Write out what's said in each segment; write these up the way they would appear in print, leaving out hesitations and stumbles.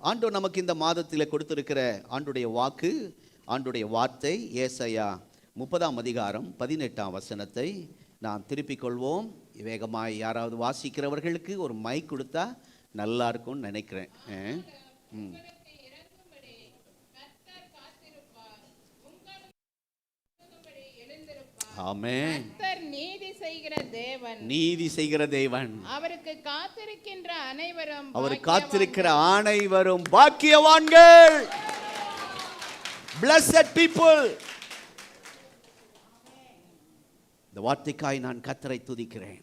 ஆண்டவர் நமக்கு இந்த மாதத்தில் கொடுத்திருக்கிற ஆண்டுடைய வாக்கு, ஆண்டுடைய வார்த்தை ஏசாயா 30:18 நாம் திருப்பிக் கொள்வோம். வேகமாய் யாராவது வாசிக்கிறவர்களுக்கு ஒரு மைக் கொடுத்தா நல்லா இருக்கும்னு நினைக்கிறேன். ஆமென். கர்த்தர் நீதி செய்கிற தேவன், நீதி செய்கிற தேவன். அவருக்கு காத்திருக்கின்ற அனைவரும், அவர் காத்திருக்கிற அனைவரும் பாக்கியவான்கள். Blessed people. இந்த வார்த்தைக்காய் நான் கர்த்தரை துதிக்கிறேன்.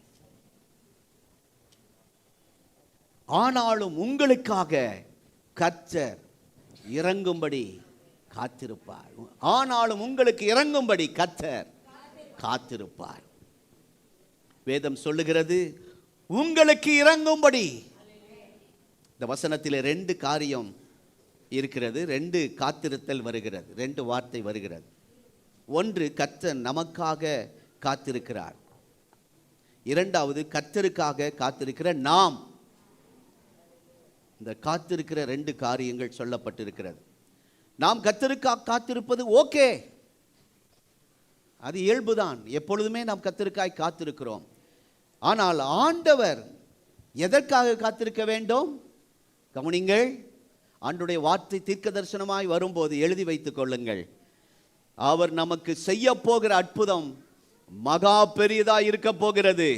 ஆனாலும் உங்களுக்காக கர்த்தர் இறங்கும்படி காத்திருப்பார். ஆனாலும் உங்களுக்கு இறங்கும்படி கர்த்தர் காத்திருப்பார். வேதம் சொல்லுகிறது உங்களுக்கு இறங்கும்படி. இந்த வசனத்தில் 2 காரியம் இருக்கிறது, 2 காத்திருத்தல் வருகிறது, 2 வார்த்தை வருகிறது. ஒன்று, கர்த்தர் நமக்காக காத்திருக்கிறார். இரண்டாவது, கர்த்தருக்காக காத்திருக்கிற நாம். இந்த காத்திருக்கிற 2 காரியங்கள் சொல்லப்பட்டிருக்கிறது. நாம் கர்த்தருக்காக காத்திருப்பது ஓகே, அது இயல்புதான். எப்பொழுதுமே நாம் கர்த்தருக்காய் காத்திருக்கிறோம். ஆனால் ஆண்டவர் எதற்காக காத்திருக்க வேண்டும்? கவனிங்கள். ஆண்டவருடைய வார்த்தை தீர்க்க தரிசனமாய் வரும்போது எழுதி வைத்துக் கொள்ளுங்கள். அவர் நமக்கு செய்ய போகிற அற்புதம் மகா பெரியதாய் இருக்க போகிறது.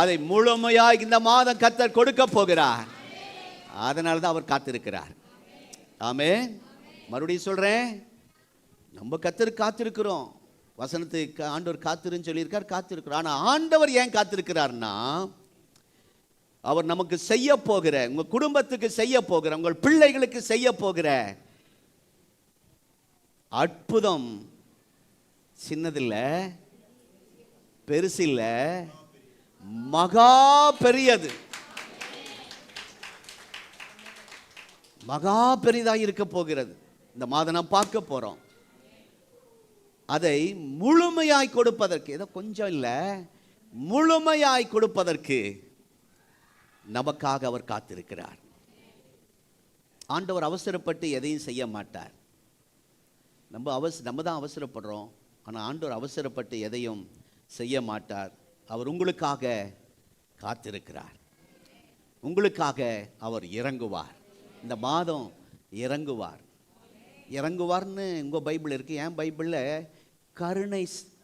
அதை முழுமையாய் இந்த மாதம் கர்த்தர் கொடுக்க போகிறார். அதனால தான் அவர் காத்திருக்கிறார். ஆமென். மறுபடியும் சொல்றேன், நம்ம கர்த்தருக்கு காத்திருக்கிறோம். வசனத்துக்கு ஆண்டவர் காத்திருன்னு சொல்லியிருக்கார், காத்திருக்கிறோம். ஆனால் ஆண்டவர் ஏன் காத்திருக்கிறார்னா, அவர் நமக்கு செய்ய போகிற, உங்கள் குடும்பத்துக்கு செய்ய போகிற, உங்கள் பிள்ளைகளுக்கு செய்ய போகிற அற்புதம் சின்னதில்லை, பெருசில்லை, மகா பெரியது. மகா பெரிதாக இருக்க போகிறது. இந்த மாதம் நாம் பார்க்க போறோம். அதை முழுமையாய் கொடுப்பதற்கு, ஏதோ கொஞ்சம் இல்லை, முழுமையாய் கொடுப்பதற்கு நமக்காக அவர் காத்திருக்கிறார். ஆண்டவர் அவசரப்பட்டு எதையும் செய்ய மாட்டார். நம்ம தான் அவசரப்படுறோம். ஆனால் ஆண்டவர் அவசரப்பட்டு எதையும் செய்ய மாட்டார். அவர் உங்களுக்காக காத்திருக்கிறார். உங்களுக்காக அவர் இறங்குவார். இந்த மாதம் இறங்குவார். இறங்குவார்னு உங்கள் பைபிள் இருக்கு. என் பைபிளில்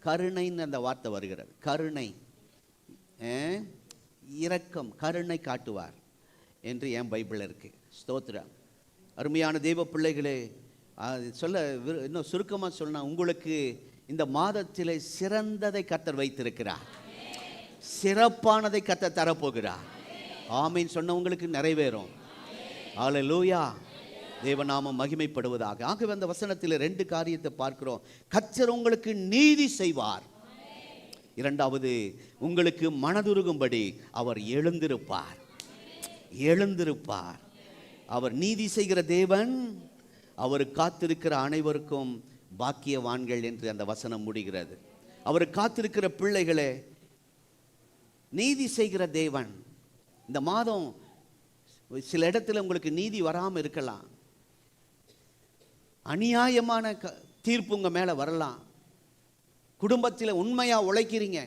கருணைன்னு அந்த வார்த்தை வருகிறது. கருணை, இரக்கம், கருணை காட்டுவார் என்று என் பைபிளில் இருக்கு. ஸ்தோத்திரம். அருமையான தெய்வ பிள்ளைகளே, சொல்ல இன்னும் சுருக்கமாக சொன்னால், உங்களுக்கு இந்த மாதத்தில் சிறந்ததை கர்த்தர் வைத்திருக்கிறார். சிறப்பானதை கர்த்தர் தரப்போகிறார். ஆமீன் சொன்னவங்களுக்கு நிறைவேறும். அல்லேலூயா. தேவநாமம் மகிமைப்படுவதாக. ஆகவே அந்த வசனத்தில் 2 காரியத்தை பார்க்கிறோம். கர்த்தர் உங்களுக்கு நீதி செய்வார். இரண்டாவது, உங்களுக்கு மனதுருகும்படி அவர் எழுந்திருப்பார். எழுந்திருப்பார். அவர் நீதி செய்கிற தேவன். அவர் காத்திருக்கிற அனைவருக்கும் பாக்கியவான்கள் என்று அந்த வசனம் முடிகிறது. அவர் காத்திருக்கிற பிள்ளைகளே, நீதி செய்கிற தேவன். இந்த மாதம் சில இடத்துல உங்களுக்கு நீதி வராமல் இருக்கலாம். அநியாயமான தீர்ப்பு உங்க மேல வரலாம். குடும்பத்தில் உண்மையா உழைக்கிறீங்க,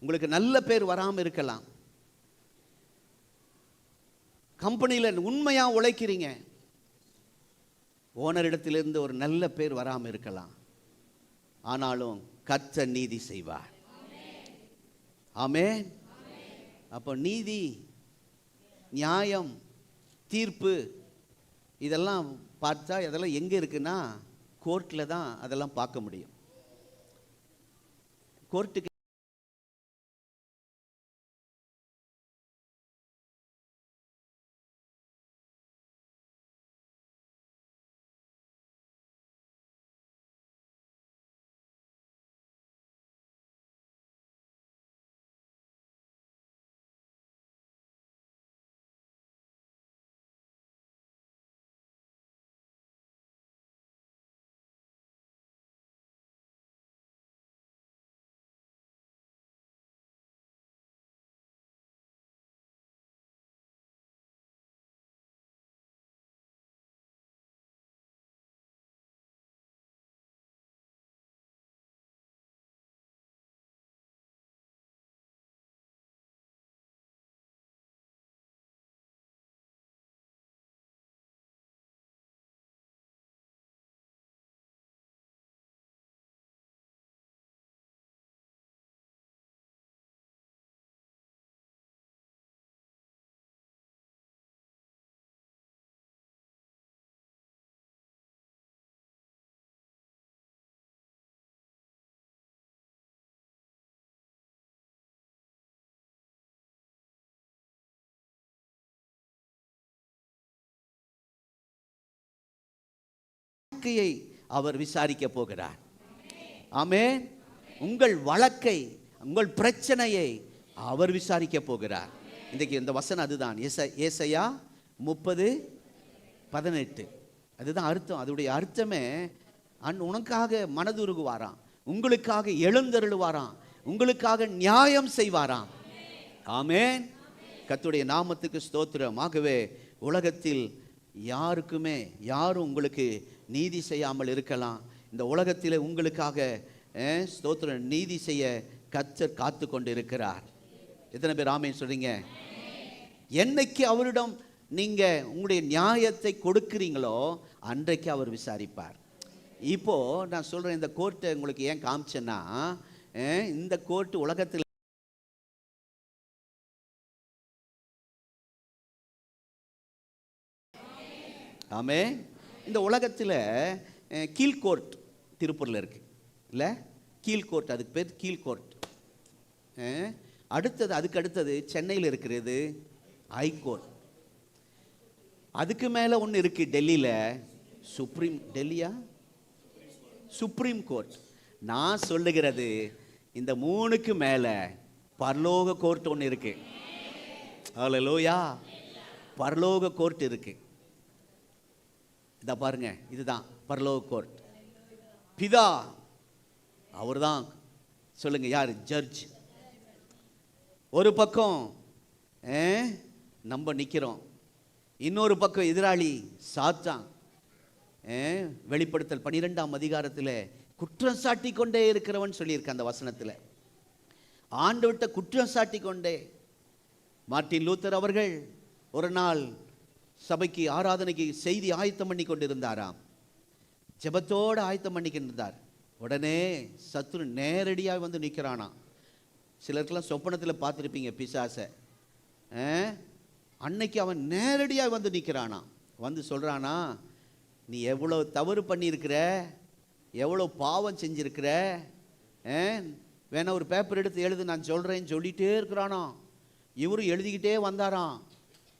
உங்களுக்கு நல்ல பேர் வராமல் இருக்கலாம். கம்பெனியில் உண்மையா உழைக்கிறீங்க, ஓனரிடத்திலிருந்து ஒரு நல்ல பேர் வராமல் இருக்கலாம். ஆனாலும் கர்த்தர் நீதி செய்வார். ஆமென். அப்போ நீதி, நியாயம், தீர்ப்பு இதெல்லாம் பார்த்தா இதெல்லாம் எங்கே இருக்குன்னா கோர்ட்டில் தான் அதெல்லாம் பார்க்க முடியும். கோர்ட்டுக்கு வாழ்க்கையை அவர் விசாரிக்க போகிறார். ஆமென். உங்கள் வழக்கை, உங்கள் பிரச்சனையை அவர் விசாரிக்க போகிறார். இன்றைக்கு இந்த வசனம் அதுதான். ஏசாயா 30:18. அதுதான் அர்த்தம். அதோடைய அர்த்தமே உனக்காக மனதுருகுவாராம், உங்களுக்காக எழுந்தருளுவாராம், உங்களுக்காக நியாயம் செய்வாராம். ஆமென். கர்த்தருடைய நாமத்துக்கு ஸ்தோத்திரம். ஆகவே உலகத்தில் யாரும் உங்களுக்கு நீதி செய்யாமல் இருக்கலாம். இந்த உலகத்தில் உங்களுக்காக ஸ்தோத்திரம் நீதி செய்ய கர்த்தர் காத்து கொண்டு இருக்கிறார். எத்தனை பேர் ஆமென் சொல்றீங்க? என்னைக்கு அவரிடம் நீங்க உங்களுடைய நியாயத்தை கொடுக்கிறீங்களோ அன்றைக்கு அவர் விசாரிப்பார். இப்போ நான் சொல்றேன், இந்த கோர்ட்டை உங்களுக்கு ஏன் காமிச்சேன்னா, இந்த கோர்ட் உலகத்தில் ஆமே. இந்த உலகத்தில் கீழ்கோர்ட் திருப்பூரில் இருக்கு இல்ல, கீழ்கோர்ட், அதுக்கு பேர் கீழ்கோர்ட். அதுக்கு அடுத்தது சென்னையில் இருக்கிறது ஹைகோர்ட். அதுக்கு மேலே ஒன்று இருக்கு டெல்லியில், சுப்ரீம் கோர்ட். நான் சொல்லுகிறது இந்த மூணுக்கு மேலே பரலோக கோர்ட் ஒன்று இருக்கு. ஹல்லேலூயா. பரலோக கோர்ட் இருக்கு. இதை பாருங்க, இதுதான் பரலோக கோர்ட். பிதா அவர் தான், சொல்லுங்க யார்? ஜட்ஜ். ஒரு பக்கம் நம்ம நிற்கிறோம், இன்னொரு பக்கம் எதிராளி சாத்தான். வெளிப்படுத்தல் 12ஆம் அதிகாரத்தில் குற்றம் சாட்டி கொண்டே இருக்கிறவன் சொல்லியிருக்க அந்த வசனத்தில், ஆண்டவர்ட்ட குற்றம் சாட்டி கொண்டே. மார்ட்டின் லூத்தர் அவர்கள் ஒரு நாள் சபைக்கு ஆராதனைக்கு செய்தி ஆயத்தம் பண்ணி கொண்டிருந்தாராம். ஜெபத்தோடு ஆயத்தம் பண்ணிக்கிட்டு இருந்தார். உடனே சத்துரு நேரடியாக வந்து நிற்கிறானா. சிலருக்கெல்லாம் சொப்பனத்தில் பார்த்துருப்பீங்க பிசாசை. அன்னைக்கு அவன் நேரடியாக வந்து நிற்கிறானா. வந்து சொல்கிறானா, நீ எவ்வளோ தவறு பண்ணியிருக்கிற, எவ்வளோ பாவம் செஞ்சிருக்கிற, வேணா ஒரு பேப்பர் எடுத்து எழுது, நான் சொல்கிறேன்னு சொல்லிகிட்டே இருக்கிறானா. இவரும் எழுதிக்கிட்டே வந்தாராம்.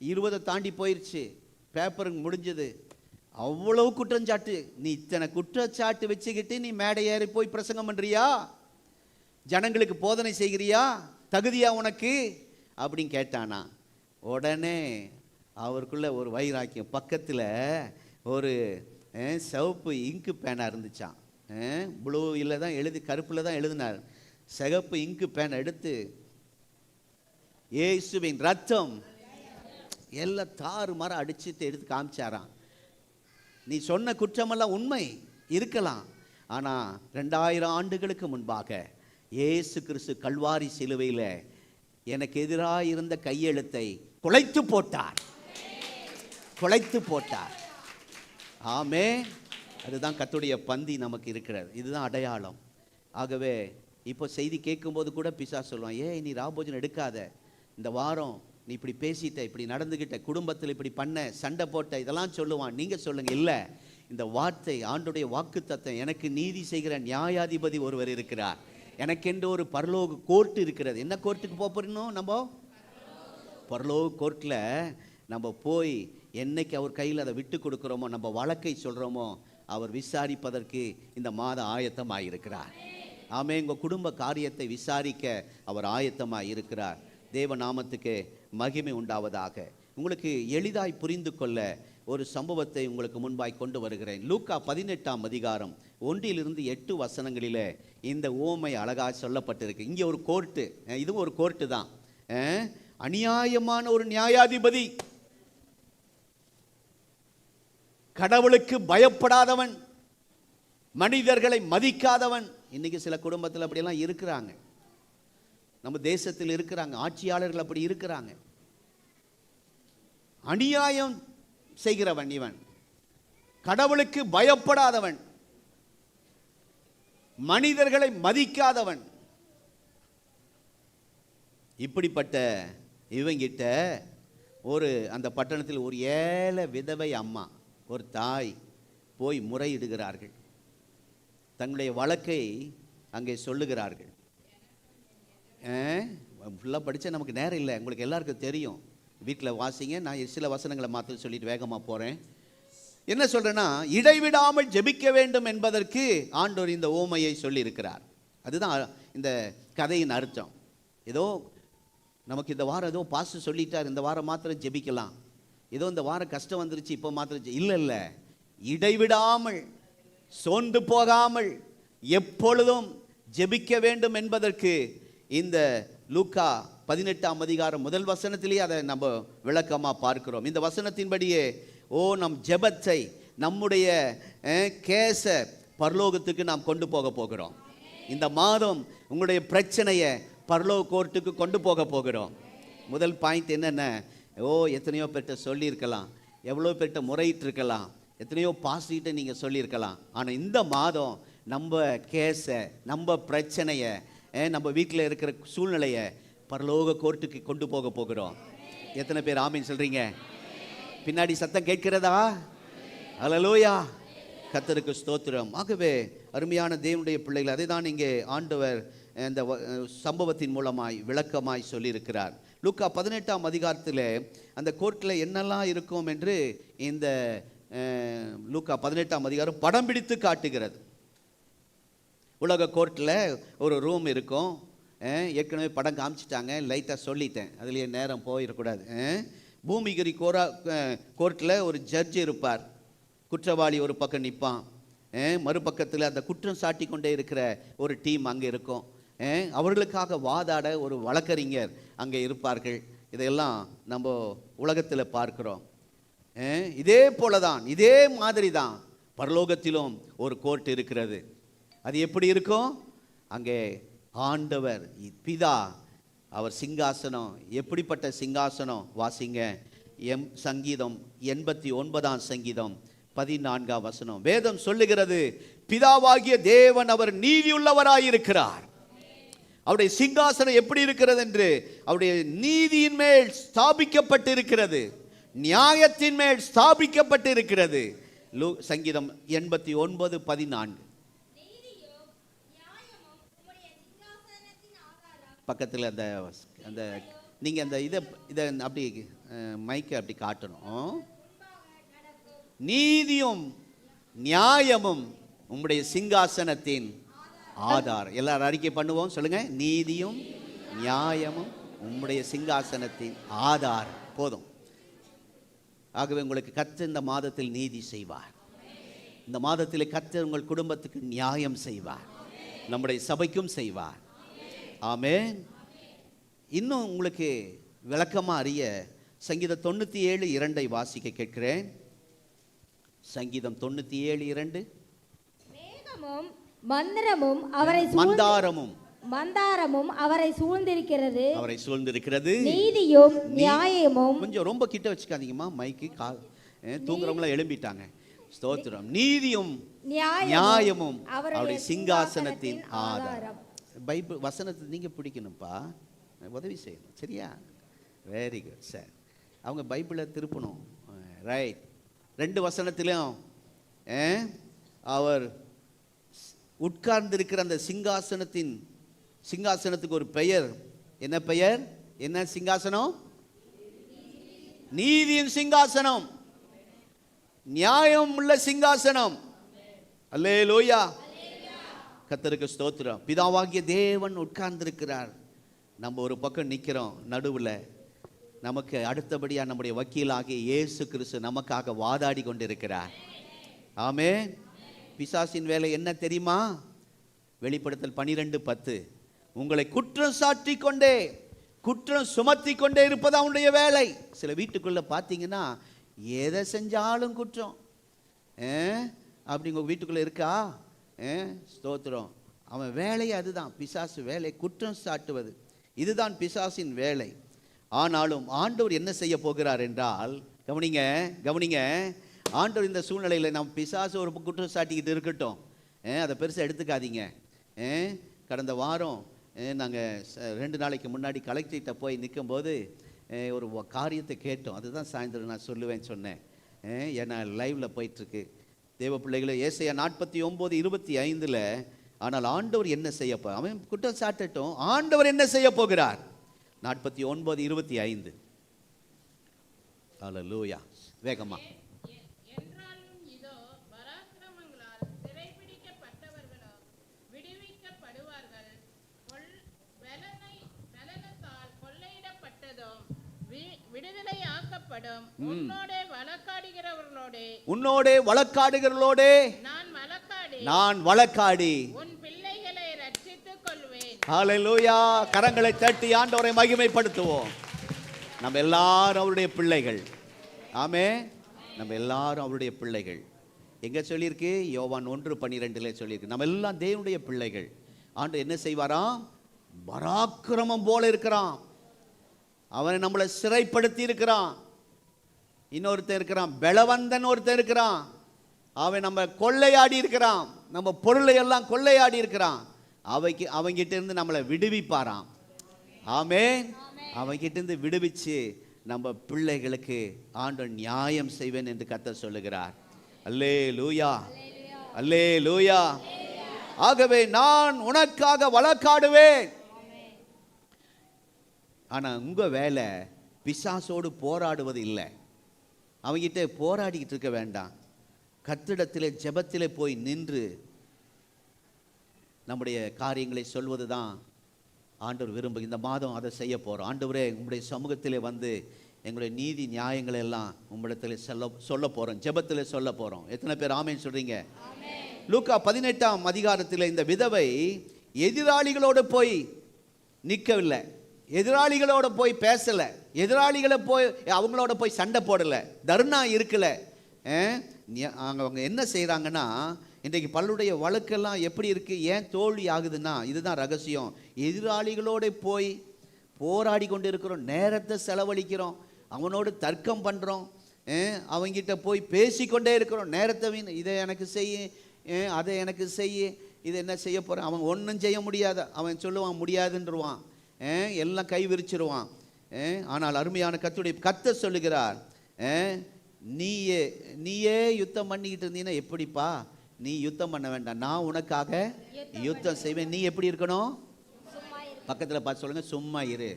20 தாண்டி போயிடுச்சு, பேப்பருக்கு முடிஞ்சது. அவ்வளவு குற்றச்சாட்டு. நீ இத்தனை குற்றச்சாட்டு வச்சுக்கிட்டு நீ மேடை ஏறி போய் பிரசங்கம் பண்ணுறியா? ஜனங்களுக்கு போதனை செய்கிறியா? தகுதியா உனக்கு அப்படின்னு கேட்டானா. உடனே அவருக்குள்ள ஒரு வைராக்கியம். பக்கத்தில் ஒரு சிவப்பு இங்கு பேனா இருந்துச்சான். ப்ளூவில் தான் எழுதி, கருப்பில் தான் எழுதினார். சிகப்பு இங்கு பேனை எடுத்து இயேசுவின் ரத்தம் எல்லாம் தாறு மாற அடிச்சுட்டு எடுத்து காமிச்சாராம். நீ சொன்ன குற்றமெல்லாம் உண்மை இருக்கலாம், ஆனால் 2000 ஆண்டுகளுக்கு முன்பாக இயேசு கிறிஸ்து கல்வாரி சிலுவையில் எனக்கு எதிராக இருந்த கையெழுத்தை குலைத்து போட்டார். ஆமே. அதுதான் கர்த்தருடைய பந்தி நமக்கு இருக்கிறது. இதுதான் அடையாளம். ஆகவே இப்போ செய்தி கேட்கும்போது கூட பிசாசு சொல்லுவான், நீ ராபோஜனம் எடுக்காத, இந்த வாரம் நீ இப்படி பேசிட்ட, இப்படி நடந்துக்கிட்ட, குடும்பத்தில் இப்படி பண்ண, சண்டை போட்ட, இதெல்லாம் சொல்லுவான். நீங்கள் சொல்லுங்க, இல்லை, இந்த வார்த்தை ஆண்டுடைய வாக்குத்தத்தம். எனக்கு நீதி செய்கிற நியாயாதிபதி ஒருவர் இருக்கிறார். எனக்கென்று ஒரு பரலோக கோர்ட் இருக்கிறது. என்ன கோர்ட்டுக்கு போகிறோம்? நம்ம பரலோக கோர்ட்டில் நம்ம போய் என்னைக்கு அவர் கையில் அதை விட்டு கொடுக்குறோமோ, நம்ம வழக்கை சொல்கிறோமோ, அவர் விசாரிப்பதற்கு இந்த மாதம் ஆயத்தமாக இருக்கிறார். ஆமே. உங்கள் குடும்ப காரியத்தை விசாரிக்க அவர் ஆயத்தமாக இருக்கிறார். தேவ நாமத்துக்கு மகிமை உண்டாவதாக. உங்களுக்கு எளிதாய் புரிந்து கொள்ள ஒரு சம்பவத்தை உங்களுக்கு முன்பாய் கொண்டு வருகிறேன். லூக்கா 18ஆம் அதிகாரம் 1-8 வசனங்களில் இந்த ஓமை அழகாக சொல்லப்பட்டிருக்கு. இங்கே ஒரு கோர்ட்டு, இதுவும் ஒரு கோர்ட்டு தான். அநியாயமான ஒரு நியாயாதிபதி, கடவுளுக்கு பயப்படாதவன், மனிதர்களை மதிக்காதவன். இன்னைக்கு சில குடும்பத்தில் அப்படியெல்லாம் இருக்கிறாங்க, நம்ம தேசத்தில் இருக்கிறாங்க, ஆட்சியாளர்கள் அப்படி இருக்கிறாங்க. அநியாயம் செய்கிறவன் இவன், கடவுளுக்கு பயப்படாதவன், மனிதர்களை மதிக்காதவன். இப்படிப்பட்ட இவங்கிட்ட அந்த பட்டணத்தில் ஒரு ஏழை விதவை அம்மா, ஒரு தாய் போய் முறையிடுகிறார்கள். தங்களுடைய வழக்கை அங்கே சொல்லுகிறார்கள். ஃபுல்லாக படித்தா நமக்கு நேரம் இல்லை, உங்களுக்கு எல்லாருக்கும் தெரியும். வீட்டில் வாசிங்க, நான் சில வசனங்களை மாற்ற சொல்லிட்டு வேகமாக போகிறேன். என்ன சொல்றேன்னா, இடைவிடாமல் ஜெபிக்க வேண்டும் என்பதற்கு ஆண்டவர் இந்த ஓமையை சொல்லி இருக்கிறார். அதுதான் இந்த கதையின் அர்த்தம். ஏதோ நமக்கு இந்த வாரம் ஏதோ பாஸ்டர் சொல்லிட்டார், இந்த வாரம் மாத்திரம் ஜெபிக்கலாம், ஏதோ இந்த வாரம் கஷ்டம் வந்துருச்சு இப்போ மாத்திரம் இல்லை, இடைவிடாமல் சோர்ந்து போகாமல் எப்பொழுதும் ஜெபிக்க வேண்டும் என்பதற்கு இந்த லூக்கா 18ஆம் அதிகாரம் முதல் வசனத்திலேயே அதை நம்ம விளக்கமாக பார்க்கிறோம். இந்த வசனத்தின்படியே நம் ஜெபத்தை, நம்முடைய கேஸ பரலோகத்துக்கு நாம் கொண்டு போக போகிறோம். இந்த மாதம் உங்களுடைய பிரச்சனையை பரலோக கோர்ட்டுக்கு கொண்டு போக போகிறோம். முதல் பாயிண்ட் என்னென்ன, எத்தனையோ பேர்கிட்ட சொல்லியிருக்கலாம், எவ்வளோ பேர்கிட்ட முறையிட்டிருக்கலாம், எத்தனையோ பாஸ்கிட்ட நீங்கள் சொல்லியிருக்கலாம். ஆனால் இந்த மாதம் நம்ம கேஸை, நம்ம பிரச்சனையை, நம்ம வீட்டில் இருக்கிற சூழ்நிலையை பரலோக கோர்ட்டுக்கு கொண்டு போக போகிறோம். எத்தனை பேர் ஆமீன் சொல்கிறீங்க? பின்னாடி சத்தம் கேட்கிறதா? அல்லேலூயா, கர்த்தருக்கு ஸ்தோத்திரம். ஆகவே அருமையான தேவனுடைய பிள்ளைகள், அதை தான் இங்கே ஆண்டவர் இந்த சம்பவத்தின் மூலமாய் விளக்கமாய் சொல்லியிருக்கிறார். லூக்கா 18ஆம் அதிகாரத்தில் அந்த கோர்ட்டில் என்னெல்லாம் இருக்கும் என்று இந்த லூக்கா 18ஆம் அதிகாரம் படம் பிடித்து காட்டுகிறது. உலக கோர்ட்டில் ஒரு ரூம் இருக்கும், ஏற்கனவே படம் காமிச்சிட்டாங்க, லைட்டாக சொல்லிட்டேன், அதுலேயே நேரம் போயிடக்கூடாது. பூமிகிரி கோர்ட்டில் ஒரு ஜட்ஜ் இருப்பார், குற்றவாளி ஒரு பக்கம் நிற்பான், மறுபக்கத்தில் அந்த குற்றம் சாட்டி கொண்டே இருக்கிற ஒரு டீம் அங்கே இருக்கும், அவர்களுக்காக வாதாட ஒரு வழக்கறிஞர் அங்கே இருப்பார்கள். இதையெல்லாம் நம்ம உலகத்தில் பார்க்கிறோம். இதே போல தான், இதே மாதிரி தான் பரலோகத்திலும் ஒரு கோர்ட் இருக்கிறது. அது எப்படி இருக்கும்? அங்கே ஆண்டவர் பிதா, அவர் சிங்காசனம், எப்படிப்பட்ட சிங்காசனம்? வாசிங்க, சங்கீதம் 89ஆம் சங்கீதம் 14ஆம் வசனம். வேதம் சொல்லுகிறது, பிதாவாகிய தேவன் அவர் நீதியுள்ளவராயிருக்கிறார். அவருடைய சிங்காசனம் எப்படி இருக்கிறது என்று, அவருடைய நீதியின் மேல் ஸ்தாபிக்கப்பட்டு இருக்கிறது, நியாயத்தின் மேல் ஸ்தாபிக்கப்பட்டு இருக்கிறது. சங்கீதம் 89:14. பக்கத்தில் அந்த அந்த நீங்கள் அந்த இதை அப்படி மைக்கை அப்படி காட்டணும். நீதியும் நியாயமும் உம்முடைய சிங்காசனத்தின் ஆதாரம். எல்லாரும் அறிக்கை பண்ணுவோம், சொல்லுங்க. நீதியும் நியாயமும் உம்முடைய சிங்காசனத்தின் ஆதாரம். போதும். ஆகவே உங்களுக்கு கர்த்தர் இந்த மாதத்தில் நீதி செய்வார். இந்த மாதத்தில் கர்த்தர் உங்கள் குடும்பத்துக்கு நியாயம் செய்வார், நம்முடைய சபைக்கும் செய்வார். ஆமென். இன்னும் உங்களுக்கு விளக்கமாக அறிய சங்கீதம் 97:2 வாசிக்க கேட்கிறேன். சங்கீதம் 97:2. மேகமும் மந்திரமும் அவரை மந்தாரமும் அவரை சூழ்ந்திருக்கிறது. நீதியும் நியாயமும். கொஞ்சம் ரொம்ப கிட்ட வச்சுக்காதீங்கம்மா மைக்கு, தூங்குறவங்கள எழும்பிட்டாங்க. ஸ்தோத்திரம். நீதியும் நியாயமும் அவருடைய சிங்காசனத்தின் ஆதாரம். பைபிள் வசனத்தை நீங்கள் பிடிக்கணும்ப்பா, உதவி செய்யணும், சரியா? Very good sir. அவங்க பைபிளை திருப்பணும். ரைட். 2 வசனத்திலும் அவர் உட்கார்ந்திருக்கிற அந்த சிங்காசனத்துக்கு ஒரு பெயர். என்ன பெயர்? என்ன சிங்காசனம்? நீதியின் சிங்காசனம், நியாயம் உள்ள சிங்காசனம். அல்லேலூயா, கர்த்தருக்கு ஸ்தோத்திரம். பிதாவாகிய தேவன் உட்கார்ந்திருக்கிறார், நம்ம ஒரு பக்கம் நிற்கிறோம் நடுவில். நமக்கு அடுத்தபடியாக நம்முடைய வக்கீலாகிய இயேசு கிறிஸ்து நமக்காக வாதாடி கொண்டிருக்கிறார். ஆமென். பிசாசின் வேலை என்ன தெரியுமா? வெளிப்படுத்தல் 12:10. உங்களை குற்றம் சாட்டி கொண்டே, குற்றம் சுமத்தி கொண்டே இருப்பது அவனுடைய வேலை. சில வீட்டுக்குள்ளே பார்த்தீங்கன்னா எதை செஞ்சாலும் குற்றம். அப்படி உங்கள் வீட்டுக்குள்ளே இருக்கா? ஸ்தோத்திரம். அவன் வேலை அதுதான், பிசாசு வேலை, குற்றம் சாட்டுவது. இதுதான் பிசாசின் வேலை. ஆனாலும் ஆண்டவர் என்ன செய்ய போகிறார் என்றால், கவனிங்க, ஆண்டவர் இந்த சூழ்நிலையில் நம்ம பிசாசு ஒரு குற்றம் சாட்டிக்கிட்டு இருக்கட்டும், அதை பெருசாக எடுத்துக்காதீங்க. கடந்த வாரம் நாங்கள் 2 நாளைக்கு முன்னாடி கலெக்டர்கிட்ட போய் நிற்கும்போது ஒரு காரியத்தை கேட்டோம். அதுதான் சாயந்தரம் நான் சொன்னேன். ஏன்னா லைவில் போயிட்டுருக்கு. தேவ பிள்ளைகளை, ஏசாயா 49:25. ஆனால் ஆண்டவர் என்ன செய்ய அவன் குற்றம் சாட்டட்டும், ஆண்டவர் என்ன செய்ய போகிறார்? 49:25. அல்லேலூயா. வேகமா. என்றாலும் உன்னோடே வழக்காடுகிறவர்களோடே நான் வழக்காடி உன் பிள்ளைகளை ரட்சித்துக் கொள்வேன். ஹல்லேலூயா. கரங்களை தட்டி ஆண்டவரை மகிமைப்படுத்துவோம். நம்ம எல்லாரும் அவருடைய பிள்ளைகள். ஆமென். நம்ம எல்லாரும் அவருடைய பிள்ளைகள். எங்க சொல்லியிருக்கு? யோவான் 1:12 சொல்லியிருக்கு. நம்ம எல்லாம் தேவனுடைய பிள்ளைகள். ஆண்டு என்ன செய்வாராம்? பராக்கிரமம் போல இருக்கிறான். அவனை நம்மளை சிறைப்படுத்தி இருக்கிறான். இன்னொருத்தன் இருக்கிறான், பலவந்தன் ஒருத்தன் இருக்கிறான். அவன் நம்ம கொள்ளையாடி இருக்கிறான், நம்ம பொருளை எல்லாம் கொள்ளையாடி இருக்கிறான். அவங்கிட்ட இருந்து நம்மளை விடுவிப்பாராம். ஆமென். அவங்கிட்ட இருந்து விடுவிச்சு நம்ம பிள்ளைகளுக்கு ஆண்டவர் நியாயம் செய்வேன் என்று கர்த்தர் சொல்லுகிறார். அல்லேலூயா, அல்லேலூயா. ஆகவே நான் உனக்காக வழக்காடுவேன். ஆனா உங்க வேலை பிசாசோடு போராடுவது இல்லை. அவங்கிட்ட போராடிக்கிட்டு இருக்க வேண்டாம். கர்த்தரிடத்திலே ஜெபத்திலே போய் நின்று நம்முடைய காரியங்களை சொல்வது தான் ஆண்டவர் விரும்பு. இந்த மாதம் அதை செய்ய போகிறோம். ஆண்டவரே, உங்களுடைய சமூகத்திலே வந்து எங்களுடைய நீதி நியாயங்களை எல்லாம் உங்களிடத்தில் சொல்ல போகிறோம், ஜெபத்தில் சொல்ல போகிறோம். எத்தனை பேர் ஆமேன் சொல்கிறீங்க? லூக்கா 18ஆம் அதிகாரத்தில் இந்த விதவை எதிராளிகளோடு போய் நிற்கவில்லை, எதிராளிகளோட போய் பேசலை, எதிராளிகளை போய் அவங்களோட போய் சண்டை போடலை, தர்ணா இருக்கலை. அவங்க என்ன செய்கிறாங்கன்னா, இன்றைக்கு பல்லுடைய வழக்கெல்லாம் எப்படி இருக்குது, ஏன் தோல்வி ஆகுதுன்னா இதுதான் ரகசியம். எதிராளிகளோடு போய் போராடி கொண்டு இருக்கிறோம், நேரத்தை செலவழிக்கிறோம், அவனோடு தர்க்கம் பண்ணுறோம், அவங்கிட்ட போய் பேசிக்கொண்டே இருக்கிறோம், நேரத்தை வீண். இதை எனக்கு செய்ய, அதை எனக்கு செய்ய, இதை என்ன செய்ய போகிறேன். அவன் ஒன்றும் செய்ய முடியாத, அவன் சொல்லுவான் முடியாதுன்றுவான், எல்லாம் கை விரிச்சிருவான். ஆனால் அருமையான கர்த்தர் சொல்லுகிறார், நீயே யுத்தம் பண்ணிக்கிட்டு இருந்தீங்கன்னா எப்படிப்பா? நீ யுத்தம் பண்ண வேண்டாம், நான் உனக்காக யுத்தம் செய்வேன். நீ எப்படி இருக்கணும்? பக்கத்தில் பார்த்து சொல்லுங்க, சும்மா இரு,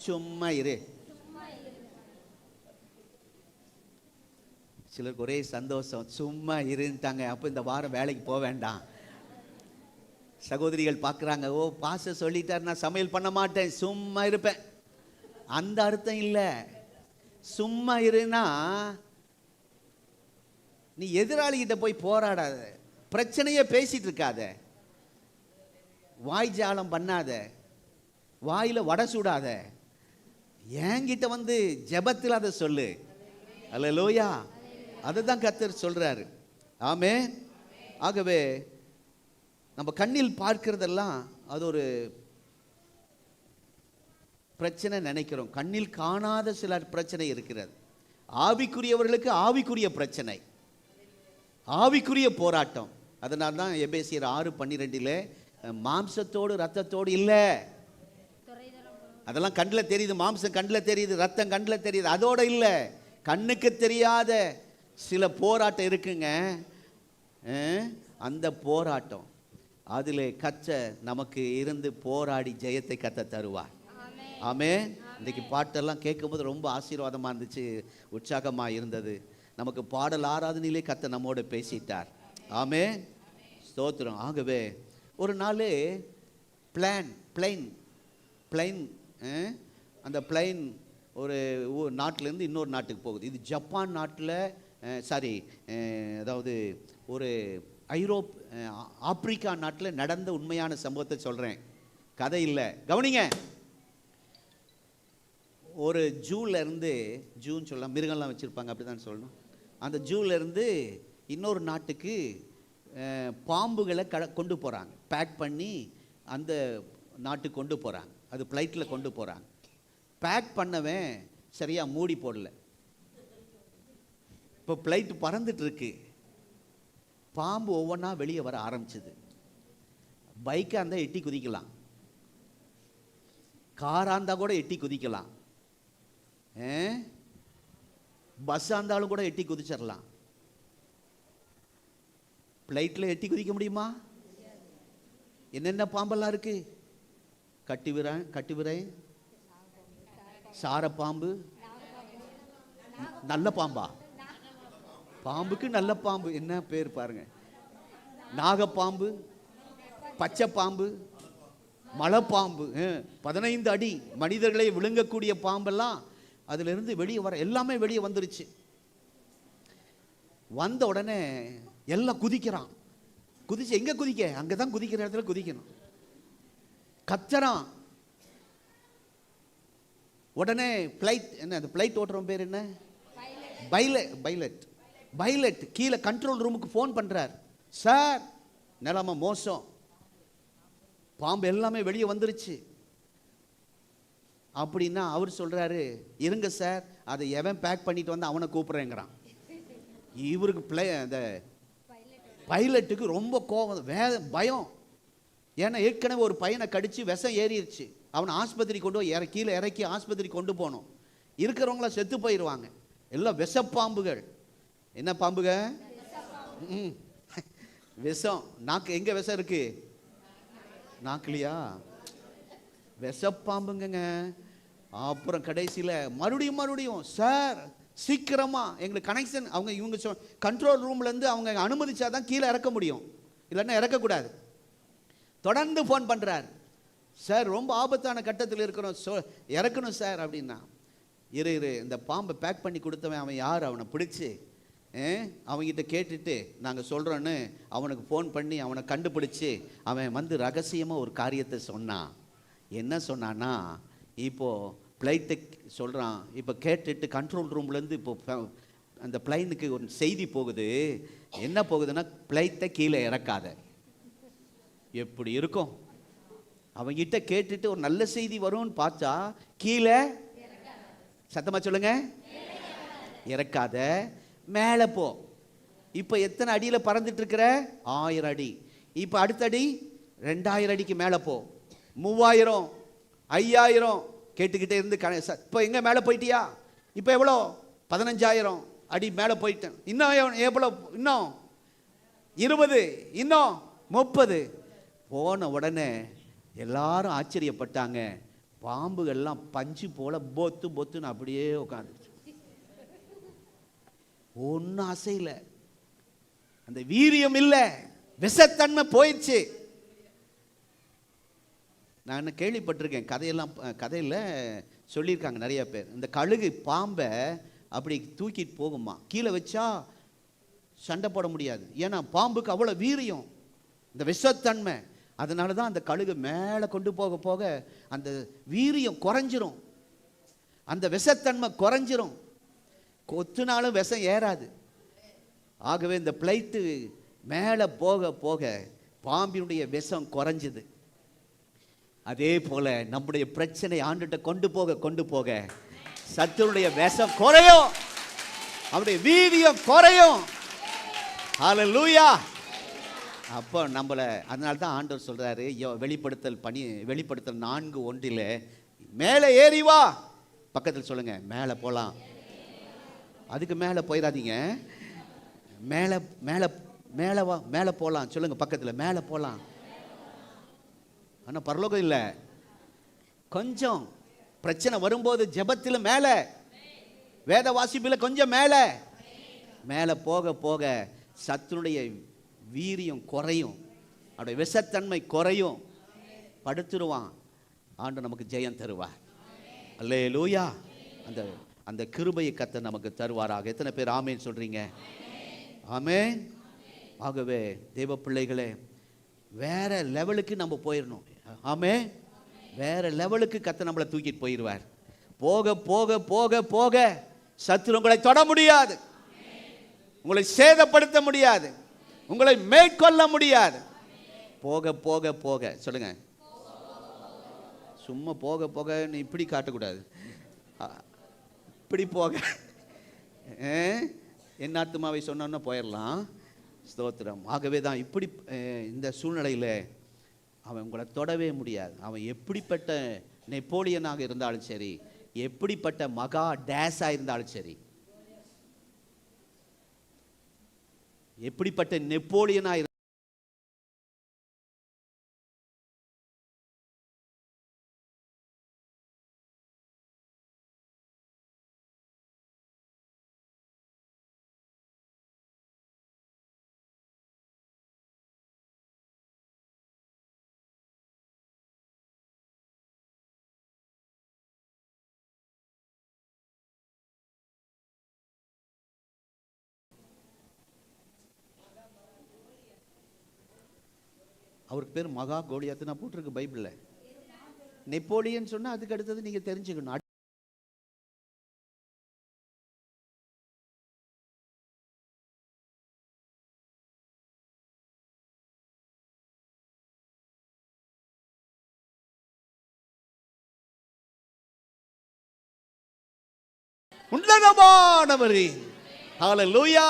சும்மா இரு. சிலருக்கு ஒரே சந்தோஷம், சும்மா இருந்துட்டாங்க, அப்போ இந்த வாரம் வேலைக்கு போக வேண்டாம். சகோதரிகள் பார்க்குறாங்க, ஓ பாச சொல்லிட்டார், நான் சமையல் பண்ண மாட்டேன், சும்மா இருப்பேன். அந்த அர்த்தம் இல்லை. சும்மா இருன்னா நீ எதிராளிகிட்ட போய் போராடாத, பிரச்சனையே பேசிட்டு இருக்காத, வாய் ஜாலம் பண்ணாத, வாயில் வடை சூடாத, என்கிட்ட வந்து ஜெபத்தில் அதை சொல்லு. அல்லேலூயா. அதை தான் கர்த்தர் சொல்றாரு. ஆமென். ஆகவே நம்ம கண்ணில் பார்க்கிறதெல்லாம் அது ஒரு பிரச்சனை நினைக்கிறோம். கண்ணில் காணாத சில பிரச்சனை இருக்கிறது. ஆவிக்குரியவர்களுக்கு ஆவிக்குரிய பிரச்சனை, ஆவிக்குரிய போராட்டம். அதனால தான் எபேசியர் 6:12 மாம்சத்தோடு ரத்தத்தோடு இல்லை. அதெல்லாம் கண்ணில் தெரியுது, மாம்சம் கண்ணில் தெரியுது, ரத்தம் கண்ணில் தெரியுது, அதோடு இல்லை. கண்ணுக்கு தெரியாத சில போராட்டம் இருக்குங்க. அந்த போராட்டம் அதில் கர்த்தர் நமக்கு இருந்து போராடி ஜெயத்தை கர்த்தர் தருவார். ஆமென். இன்றைக்கு பாட்டெல்லாம் கேட்கும்போது ரொம்ப ஆசீர்வாதமாக இருந்துச்சு, உற்சாகமாக இருந்தது. நமக்கு பாடல் ஆராதனையிலே கர்த்தர் நம்மோடு பேசிட்டார். ஆமென், ஸ்தோத்திரம். ஆகவே ஒரு நாள் பிளைன் அந்த பிளைன் ஒரு நாட்டிலேருந்து இன்னொரு நாட்டுக்கு போகுது. இது ஜப்பான் நாட்டில், அதாவது ஒரு ஆப்பிரிக்கா நாட்டில் நடந்த உண்மையான சம்பவத்தை சொல்கிறேன், கதை இல்லை, கவனிங்க. ஒரு ஜூலேருந்து, ஜூன்னு சொல்லலாம், மிருகம்லாம் வச்சுருப்பாங்க அப்படி தான் சொல்லணும், அந்த ஜூலேருந்து இன்னொரு நாட்டுக்கு பாம்புகளை கொண்டு போகிறாங்க, பேக் பண்ணி அந்த நாட்டுக்கு கொண்டு போகிறாங்க. அது ஃப்ளைட்டில் கொண்டு போகிறாங்க. பேக் பண்ணவன் சரியாக மூடி போடல. இப்போ ஃப்ளைட்டு பறந்துட்டுருக்கு, பாம்பு ஒவ்வொன்றா வெளியே வர ஆரம்பிச்சது. பைக்காக இருந்தால் எட்டி குதிக்கலாம், காராக இருந்தால் கூட எட்டி குதிக்கலாம், பஸ்ஸாக இருந்தாலும் கூட எட்டி குதிச்சிடலாம். ஃப்ளைட்டில் எட்டி குதிக்க முடியுமா? என்னென்ன பாம்பெல்லாம் இருக்கு? கட்டுவிரை, சாரப்பாம்பு, நல்ல பாம்பா? பாம்புக்கு நல்ல பாம்பு என்ன பேர் பாருங்க, நாகப்பாம்பு, பச்சை பாம்பு, மலைப்பாம்பு, 15 அடி மனிதர்களை விழுங்கக்கூடிய பாம்பெல்லாம் அதிலிருந்து வெளியே வர எல்லாமே வெளியே வந்துருச்சு. வந்த உடனே எல்லாம் குதிக்கிறான். குதிச்சு எங்க குதிக்க? அங்கதான் குதிக்கிற இடத்துல குதிக்கணும். கத்துறான். உடனே பிளைட், என்ன அந்த பிளைட் ஓட்டுறவன் பேர் என்ன? பைலட் கீழே கண்ட்ரோல் ரூமுக்கு ஃபோன் பண்றார். சார், நிலைமை மோசம், பாம்பு எல்லாமே வெளியே வந்துருச்சு அப்படின்னா அவர் சொல்றாரு, இருங்க சார், அதை எவன் பேக் பண்ணிட்டு வந்து அவனை கூப்பிடுறேங்கிறான். இவருக்கு அந்த பைலட்டுக்கு ரொம்ப கோபம், பயம். ஏன்னா ஏற்கனவே ஒரு பையனை கடிச்சு விஷம் ஏறிடுச்சு. அவனை ஆஸ்பத்திரி கொண்டு போய் கீழே இறக்கி ஆஸ்பத்திரி கொண்டு போகணும். இருக்கிறவங்களாம் செத்து போயிடுவாங்க. எல்லாம் விஷப்பாம்புகள். என்ன பாம்புக? விஷம். நாக்கு எங்க விஷம் இருக்கு? நாக்குலையா? விஷப்பாம்புங்க. அப்புறம் கடைசியில் மறுபடியும் சார் சீக்கிரமா எங்களுக்கு கனெக்ஷன், அவங்க இவங்க கண்ட்ரோல் ரூம்ல இருந்து அவங்க அனுமதிச்சாதான் கீழே இறக்க முடியும், இல்லைன்னா இறக்கக்கூடாது. தொடர்ந்து ஃபோன் பண்றார். சார், ரொம்ப ஆபத்தான கட்டத்தில் இருக்கிறோம், இறக்கணும் சார் அப்படின்னா. இரு இந்த பாம்பை பேக் பண்ணி கொடுத்தவன் அவன் யார், அவனை பிடிச்சி அவங்ககிட்ட கேட்டுட்டு நாங்கள் சொல்கிறோன்னு அவனுக்கு ஃபோன் பண்ணி அவனை கண்டுபிடிச்சி அவன் வந்து ரகசியமாக ஒரு காரியத்தை சொன்னான். என்ன சொன்னான்னா, இப்போது ஃப்ளைட்டை சொல்கிறான். இப்போ கேட்டுட்டு கண்ட்ரோல் ரூம்லேருந்து இப்போ அந்த பிளைனுக்கு ஒரு செய்தி போகுது. என்ன போகுதுன்னா, ஃப்ளைட்டை கீழே இறக்காத. எப்படி இருக்கும்? அவங்கிட்ட கேட்டுட்டு ஒரு நல்ல செய்தி வரும்னு பார்த்தா கீழே, சத்தமா சொல்லுங்க, இறக்காத, மேலே போ. இப்போ எத்தனை அடியில் பறந்துட்டு இருக்கிற? 1000 அடி. இப்போ அடுத்த அடி 2000 அடிக்கு மேலே போ. 3000, 5000 கேட்டுக்கிட்டே இருந்து இப்போ எங்கே மேலே போயிட்டியா? இப்போ எவ்வளோ? 15000 அடி மேலே போயிட்டேன். இன்னும் எவ்வளோ? இன்னும் 20, இன்னும் 30. போன உடனே எல்லாரும் ஆச்சரியப்பட்டாங்க. பாம்புகள்லாம் பஞ்சு போல பொத்துன்னு அப்படியே உட்காந்துச்சு. ஒன்றும் அசையில. அந்த வீரியம் இல்லை, விஷத்தன்மை போயிடுச்சு. நான் கேள்விப்பட்டிருக்கேன், கதையில் சொல்லியிருக்காங்க நிறைய பேர். இந்த கழுகு பாம்பை அப்படி தூக்கிட்டு போகுமா, கீழே வச்சா சண்டை போட முடியாது. ஏன்னா பாம்புக்கு அவ்வளோ வீரியம், இந்த விஷத்தன்மை. அதனால தான் அந்த கழுகு மேலே கொண்டு போக அந்த வீரியம் குறைஞ்சிரும், அந்த விஷத்தன்மை குறைஞ்சிரும். கொத்துனாலும் விஷம் ஏறாது. ஆகவே இந்த பிளைட்டு மேலே போக பாம்பினுடைய விஷம் குறைஞ்சுது. அதே போல நம்முடைய பிரச்சனை ஆண்டுகிட்ட கொண்டு போக சத்துருடைய விஷம் குறையும், அவருடைய வீரியம் குறையும். ஹல்லேலூயா. அப்போ நம்மளை, அதனால தான் ஆண்டவர் சொல்றாரு, வெளிப்படுத்தல் 4:1 மேலே ஏறி வா. பக்கத்தில் சொல்லுங்க, மேலே போகலாம். அதுக்கு மேலே போயிடாதீங்க, மேலே மேலே மேலே வா, மேலே போகலாம். சொல்லுங்க பக்கத்தில், மேலே போகலாம். ஆனால் பரலோகம் இல்லை. கொஞ்சம் பிரச்சனை வரும்போது ஜெபத்தில் மேலே, வேத வாசிப்பில் கொஞ்சம் மேலே மேலே போக சத்துனுடைய வீரியம் குறையும், அவருடைய விஷத்தன்மை குறையும், படுத்துருவான். ஆண்டு நமக்கு ஜெயம் தருவார். அல்லேலூயா. அந்த அந்த கிருபையை கர்த்தர் நமக்கு தருவாராக. எத்தனை பேர் ஆமேன் சொல்றீங்க? ஆமேன். ஆகவே தேவ பிள்ளைகளே, வேற லெவலுக்கு நம்ம போயிடணும். ஆமேன். வேற லெவலுக்கு கர்த்தர் நம்மளை தூக்கிட்டு போயிடுவார். போக சத்துரு உங்களை தொட முடியாது, உங்களை சேதப்படுத்த முடியாது, உங்களை மேற்கொள்ள முடியாது. போக சொல்லுங்க, சும்மா போக நீ இப்படி காட்டக்கூடாது, இப்படி போக. என் ஆத்துமாவை சொன்னோன்னா போயிடலாம். ஸ்தோத்திரம். ஆகவே தான் இப்படி இந்த சூழ்நிலையில் அவன் உங்களை தொடவே முடியாது. அவன் எப்படிப்பட்ட நெப்போலியனாக இருந்தாலும் சரி, எப்படிப்பட்ட மகா டேஸாக இருந்தாலும் சரி, எப்படிப்பட்ட நெப்போலியனாக அவருக்கு பேர் மகா கோலியாத்து நான் போட்டிருக்கு பைபிளில். நெப்போலியன் சொன்னால் அதுக்கு அடுத்தது நீங்கள் தெரிஞ்சுக்கணும். உன்னதமானவரின், ஹல்லேலூயா,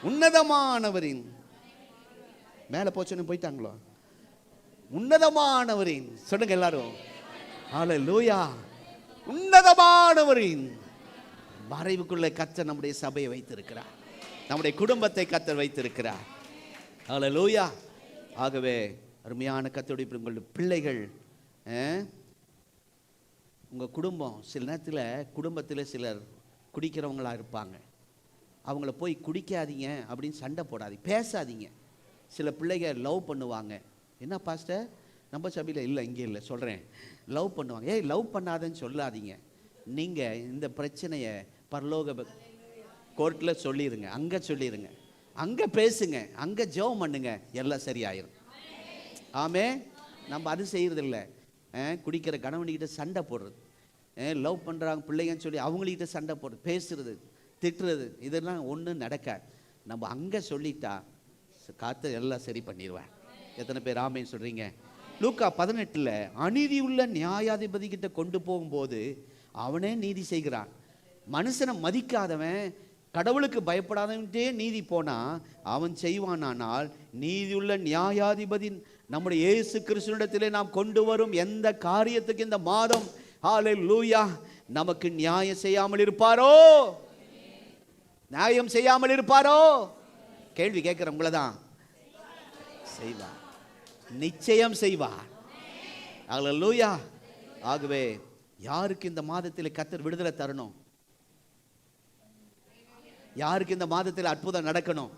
உன்னதமானவரின் மேலே போச்சுன்னு போயிட்டாங்களோ, உன்னதமானவரின் சொல்லுங்க எல்லாரும், ஹல்லேலூயா, உன்னதமானவரின் மறைவுக்குள்ள கர்த்தர் நம்முடைய சபையை வைத்திருக்கிறார், நம்முடைய குடும்பத்தை கர்த்தர் வைத்திருக்கிறார். ஹல்லேலூயா. ஆகவே அருமையான கர்த்தருடைய உங்களுடைய பிள்ளைகள், உங்கள் குடும்பம், சில நேரத்தில் குடும்பத்தில் சிலர் குடிக்கிறவங்களாக இருப்பாங்க. அவங்கள போய் குடிக்காதீங்க அப்படின்னு சண்டை போடாதீங்க, பேசாதீங்க. சில பிள்ளைகள் லவ் பண்ணுவாங்க. என்ன பாஸ்டர், நம்ம சபையில் இல்லை, இங்கே இல்லை, சொல்கிறேன், லவ் பண்ணுவாங்க. லவ் பண்ணாதன்னு சொல்லாதீங்க. நீங்கள் இந்த பிரச்சனையை பரலோக கோர்ட்டில் சொல்லிடுங்க, அங்கே சொல்லிடுங்க, அங்கே பேசுங்க, அங்கே ஜெபம் பண்ணுங்க, எல்லாம் சரியாயிரும். ஆமே. நம்ம அது செய்கிறதில்ல. குடிக்கிற கணவன்கிட்ட சண்டை போடுறது, லவ் பண்ணுறாங்க பிள்ளைங்கன்னு சொல்லி அவங்கள்கிட்ட சண்டை போடுறது, பேசுறது, திட்டுறது, இதெல்லாம் ஒன்றும் நடக்காது. நம்ம அங்கே சொல்லிட்டா காத்து எல்லாம் சரி பண்ணிடுவேன். எத்தனை பேர் ஆமேன்னு சொல்கிறீங்க? லூக்கா 18 அநீதி உள்ள நியாயாதிபதி கிட்ட கொண்டு போகும்போது அவனே நீதி செய்கிறான். மனுஷனை மதிக்காதவன், கடவுளுக்கு பயப்படாதவன்ட்டே நீதி போனா அவன் செய்வானானால், நீதியுள்ள நியாயாதிபதி நம்முடைய இயேசு கிறிஸ்துவிடத்திலே நாம் கொண்டு வரும் எந்த காரியத்துக்கு இந்த மாதம் ஹல்லேலூயா நமக்கு நியாயம் செய்யாமல் இருப்பாரோ? நியாயம் செய்யாமல் இருப்பாரோ? கேள்வி கேட்கிற உங்களை தான். செய்வார், நிச்சயம் செய்வார். ஹல்லேலூயா. ஆகவே யாருக்கு இந்த மாதத்தில் கர்த்தர் விடுதலை தரணும்? யாருக்கு இந்த மாதத்தில் அற்புதம் நடக்கணும்?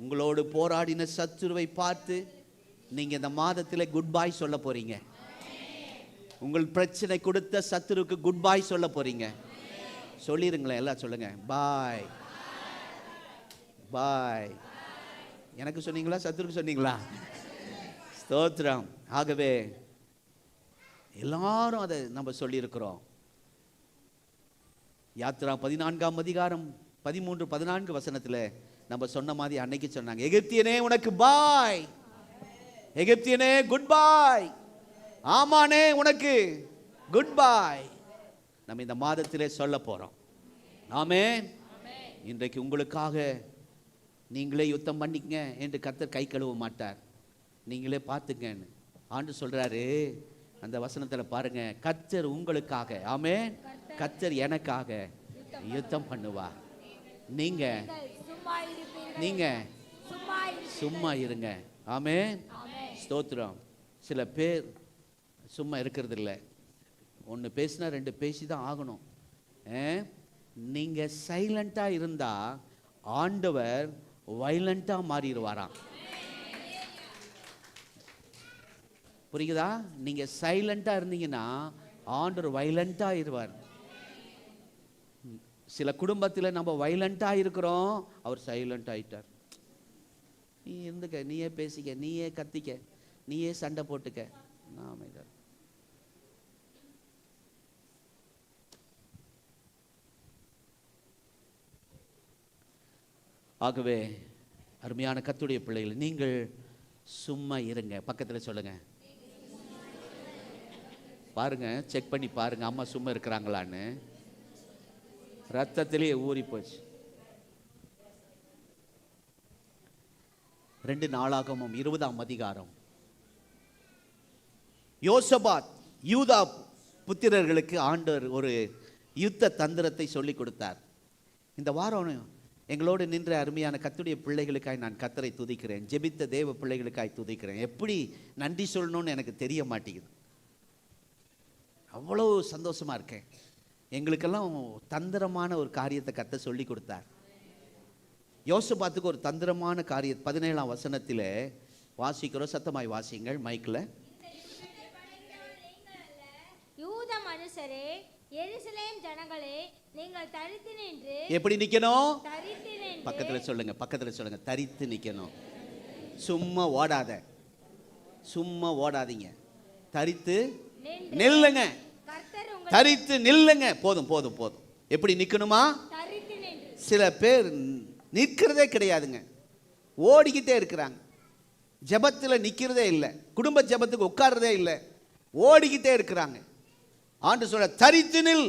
உங்களோடு போராடின சத்துருவை பார்த்து நீங்க இந்த மாதத்தில் குட் பை சொல்ல போறீங்க. உங்கள் பிரச்சனை கொடுத்த சத்துருக்கு குட் பை சொல்ல போறீங்க. சொல்லிருங்களேன், எல்லாம் சொல்லுங்க, பாய் பாய். எனக்கு சொன்னீங்களா, சத்துருக்கு சொன்னீங்களா? ஸ்தோத்திரம். ஆகவே எல்லாரும் அதை நம்ம சொல்லியிருக்கிறோம். யாத்ரா 14ஆம் அதிகாரம் 13-14 வசனத்தில் நம்ம சொன்ன மாதிரி அன்னைக்கு சொன்னாங்க, எகிப்தியனே உனக்கு பாய், எகிப்தியனே குட் பாய், ஆமானே உனக்கு குட் பாய். நம்ம இந்த மாதத்திலே சொல்ல போறோம். ஆமென். இன்றைக்கு உங்களுக்காக நீங்களே யுத்தம் பண்ணிக்கங்க என்று கர்த்தர் கை கழுவ மாட்டார். நீங்களே பார்த்துக்கன்னு ஆண்டு சொல்றாரு. அந்த வசனத்தில் பாருங்க, கர்த்தர் உங்களுக்காக, ஆமென், கர்த்தர் எனக்காக யுத்தம் பண்ணுவார். நீங்க சும்மா இருங்க. ஆமென். ஸ்தோத்திரம். சில பேர் சும்மா இருக்கிறது இல்லை. ஒன்று பேசினா 2 பேசி தான் ஆகணும். நீங்க சைலண்டா இருந்தா ஆண்டவர் வைலண்டா மாறிடுவாராம். புரியுதா? நீங்க சைலண்டா இருந்தீங்கன்னா ஆண்டவர் வைலண்டா இருவார். சில குடும்பத்தில் நம்ம வைலண்டா இருக்கிறோம், அவர் சைலண்ட் ஆயிட்டார். நீ இருந்துக்க, நீயே பேசிக்க, நீயே கத்திக்க, நீயே சண்டை போட்டுக்க, நான் அமைதியா. ஆகவே அருமையான கர்த்தருடைய பிள்ளைகள், நீங்கள் சும்மா இருங்க. பக்கத்தில் சொல்லுங்க, பாருங்க, செக் பண்ணி பாருங்க அம்மா சும்மா இருக்கிறாங்களான்னு. ரத்தத்திலேயே ஊறி போச்சு. 2 நாளாகமம் 20ஆம் அதிகாரம். யோசபாத் யூதா புத்திரர்களுக்கு ஆண்டவர் ஒரு யுத்த தந்திரத்தை சொல்லி கொடுத்தார். இந்த வாரம் எங்களோடு நின்ற அருமையான கர்த்தருடைய பிள்ளைகளுக்காய் நான் கர்த்தரை துதிக்கிறேன். ஜெபித்த தேவ பிள்ளைகளுக்காய் துதிக்கிறேன். எப்படி நன்றி சொல்லணும்னு எனக்கு தெரிய மாட்டேங்குது. அவ்வளோ சந்தோஷமா இருக்கேன். எங்களுக்கெல்லாம் தந்திரமான ஒரு காரியத்தை கர்த்தர் சொல்லி கொடுத்தார். யோசபாத்துக்கு ஒரு தந்திரமான காரியம் 17ஆம் வசனத்தில் வாசிக்கிறோம். சத்தமாய் வாசிங்கள் மைக்கில். யூத மனுஷரே, எருசலேம் ஜனங்களே, நீங்கள் தரித்து நின்று. எப்படி நிக்கணும்? தரித்து நின்று. பக்கத்தில் சொல்லுங்க, பக்கத்தில் சொல்லுங்க, தரித்து நிக்கணும். சும்மா ஓடாத, சும்மா ஓடாதீங்க, தரித்து நின்று நில்லுங்க, கர்த்தர் உங்களை தரித்து நில்லுங்க. போதும் போதும் போதும். எப்படி நிக்கணுமா? தரித்து நின்று. சில பேர் நிற்கிறதே கிடையாதுங்க, ஓடிக்கிட்டே இருக்கிறாங்க. ஜெபத்தில் நிற்கிறதே இல்லை, குடும்ப ஜெபத்துக்கு உட்கார்றதே இல்லை, ஓடிக்கிட்டே இருக்கிறாங்க. ஆண்டு சொல்ல தரித்து நில்.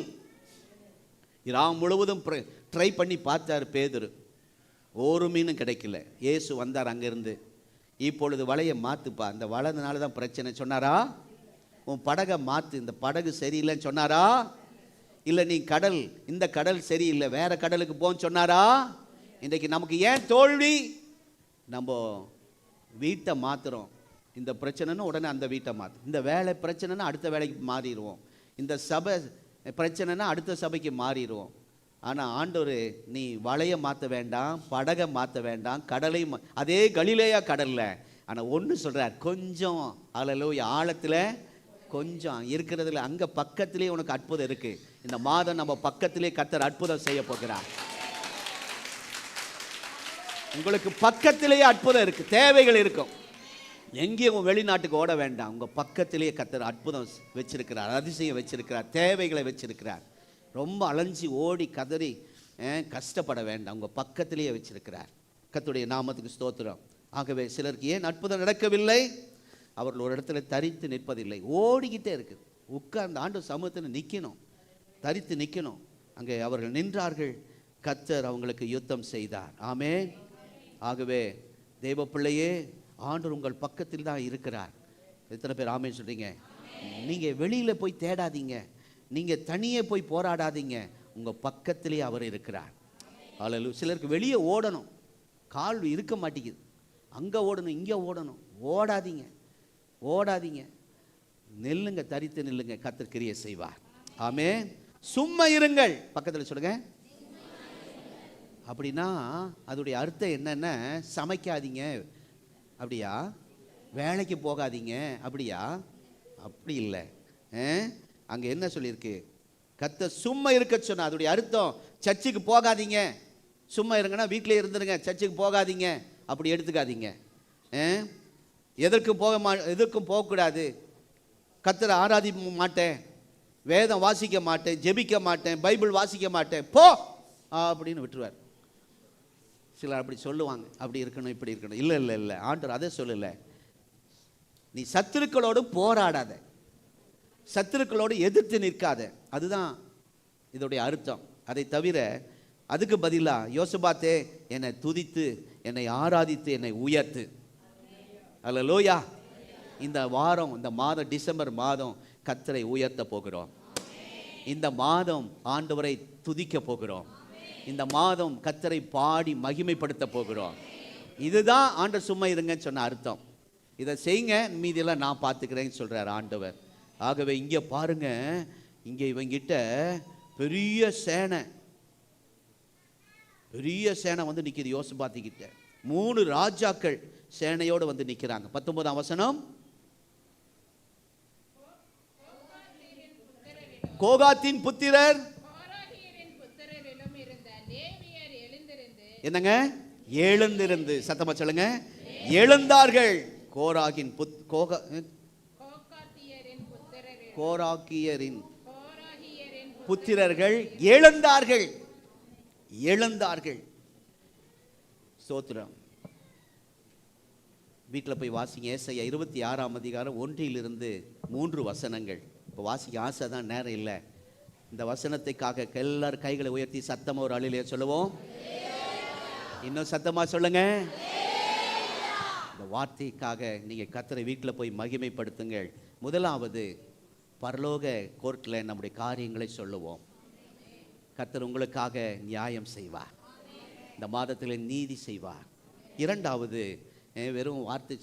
ராம் முழுவதும் ட்ரை பண்ணி பார்த்தார் பேதுரு, ஒரு மீனும் கிடைக்கல. இயேசு வந்தார் அங்கேருந்து, இப்பொழுது வலையை மாற்றுப்பா, இந்த வலைனால தான் பிரச்சனை சொன்னாரா? உன் படகை மாற்று, இந்த படகு சரியில்லைன்னு சொன்னாரா? இல்லை நீ கடல், இந்த கடல் சரியில்லை, வேற கடலுக்கு போன்னு சொன்னாரா? இன்றைக்கு நமக்கு ஏன் தோல்வி? நம்ம வீட்டை மாற்றுறோம். இந்த பிரச்சனைன்னு உடனே அந்த வீட்டை மாற்று, இந்த வேலை பிரச்சனைன்னா அடுத்த வேலைக்கு மாறிடுவோம், இந்த சபை பிரச்சனைனா அடுத்த சபைக்கு மாறிடுவோம். ஆனால் ஆண்டவர், நீ வலையை மாற்ற வேண்டாம், படகை மாற்ற வேண்டாம், கடலை அதே கலிலேயா கடலில். ஆனால் ஒன்று சொல்கிறார், கொஞ்சம் அல்லேலூயா ஆழத்தில் கொஞ்சம் இருக்கிறதுல அங்கே பக்கத்திலே உனக்கு அற்புதம் இருக்குது. இந்த மாதம் நம்ம பக்கத்திலே கர்த்தர் அற்புதம் செய்ய போகிறார். உங்களுக்கு பக்கத்திலேயே அற்புதம் இருக்குது, தேவைகள் இருக்கும். எங்கேயும் வெளிநாட்டுக்கு ஓட வேண்டாம், உங்கள் பக்கத்திலேயே கர்த்தர் அற்புதம் வச்சிருக்கிறார், அதிசயம் வச்சிருக்கிறார், தேவைகளை வச்சிருக்கிறார். ரொம்ப அலைஞ்சி ஓடி கதறி கஷ்டப்பட வேண்டாம், உங்கள் பக்கத்திலேயே வச்சிருக்கிறார். கர்த்தருடைய நாமத்துக்கு ஸ்தோத்திரம். ஆகவே சிலருக்கு ஏன் அற்புதம் நடக்கவில்லை? அவர்கள் ஒரு இடத்துல தரித்து நிற்பதில்லை, ஓடிக்கிட்டே இருக்குது. உட்கார்ந்து ஆண்டு சமூகத்தில் நிற்கணும், தரித்து நிற்கணும். அங்கே அவர்கள் நின்றார்கள், கர்த்தர் அவங்களுக்கு யுத்தம் செய்தார். ஆமென். ஆகவே தேவ பிள்ளையே, ஆண்டவர் உங்கள் பக்கத்தில் தான் இருக்கிறார். எத்தனை பேர் ஆமென் சொல்றீங்க? நீங்கள் வெளியில் போய் தேடாதீங்க, நீங்கள் தனியே போய் போராடாதீங்க, உங்கள் பக்கத்திலே அவர் இருக்கிறார். அல்லேலூயா. சிலருக்கு வெளியே ஓடணும், கால் இருக்க மாட்டேங்குது, அங்கே ஓடணும் இங்கே ஓடணும். ஓடாதீங்க, ஓடாதீங்க, நெல்லுங்க, தரித்து நில்லுங்க, கர்த்தர் கிரியை செய்வார். ஆமென். சும்மா இருங்கள், பக்கத்தில் சொல்லுங்க. அப்படின்னா அதோடைய அர்த்தம் என்னன்னா, சமைக்காதீங்க அப்படியா, வேலைக்கு போகாதீங்க அப்படியா? அப்படி இல்லை. அங்கே என்ன சொல்லியிருக்கு? கர்த்தர் சும்மா இருக்க சொன்னா அதோடைய அர்த்தம் சர்ச்சுக்கு போகாதீங்க. சும்மா இருங்கன்னா வீட்டிலே இருந்துருங்க, சர்ச்சுக்கு போகாதீங்க அப்படி எடுத்துக்காதீங்க. எதற்கும் போகக்கூடாது, கர்த்தரை ஆராதிக்க மாட்டேன், வேதம் வாசிக்க மாட்டேன், ஜெபிக்க மாட்டேன், பைபிள் வாசிக்க மாட்டேன், போ அப்படின்னு விட்டுருவார். சிலர் அப்படி சொல்லுவாங்க, அப்படி இருக்கணும் இப்படி இருக்கணும். இல்லை இல்லை இல்லை, ஆண்டவர் அதை சொல்லலை. நீ சத்துருக்களோடு போராடாத, சத்துருக்களோடு எதிர்த்து நிற்காத, அதுதான் இதோடைய அர்த்தம். அதை தவிர அதுக்கு பதிலாக யோசபாத்தே, என்னை துதித்து என்னை ஆராதித்து என்னை உயர்த்து. அல்லேலூயா. இந்த வாரம், இந்த மாதம், டிசம்பர் மாதம் கர்த்தரை உயர்த்த போகிறோம். இந்த மாதம் ஆண்டவரை துதிக்க போகிறோம். இந்த மாதம் கர்த்தரை பாடி மகிமைப்படுத்த போகிறோம். இதுதான் ஆண்டவர் சும்மா இருங்கன்னு சொன்ன அர்த்தம். இதை செய்யுங்க, மீதியெல்லாம் நான் பார்த்துக்கிறேன்னு சொல்கிறார் ஆண்டவர். ஆகவே இங்கே பாருங்க, இங்கே இவங்கிட்ட பெரிய சேனை வந்து நிற்கிது. யோசபாத்திக்கிட்ட 3 ராஜாக்கள் சேனையோடு வந்து நிற்கிறாங்க. 19ஆம் வசனம், கோகாத்தின் புத்திரர் என்னங்க எழுந்திருந்து, சத்தமா சொல்லுங்க, எழுந்தார்கள். கோராக்கியரின் புத்திரர்கள் எழுந்தார்கள். ஸ்தோத்திரம். வீட்டில் போய் வாசிங்க. ஏசாயா 26ஆம் அதிகாரம் 1 3 வசனங்கள். இப்போ வாசிக்க ஆசை தான், நேரம் இல்லை. இந்த வசனத்துக்காக எல்லாரும் கைகளை உயர்த்தி சத்தமாக ஒரு அழிலே சொல்லுவோம். இன்னும் சத்தமாக சொல்லுங்க. இந்த வார்த்தைக்காக நீங்கள் கர்த்தரை வீட்டில் போய் மகிமைப்படுத்துங்கள். முதலாவது, பரலோக கோர்ட்டில் நம்முடைய காரியங்களை சொல்லுவோம். கர்த்தர் உங்களுக்காக நியாயம் செய்வார், இந்த மாதத்தில் நீதி செய்வார். இரண்டாவது, வெறும் வார்த்தை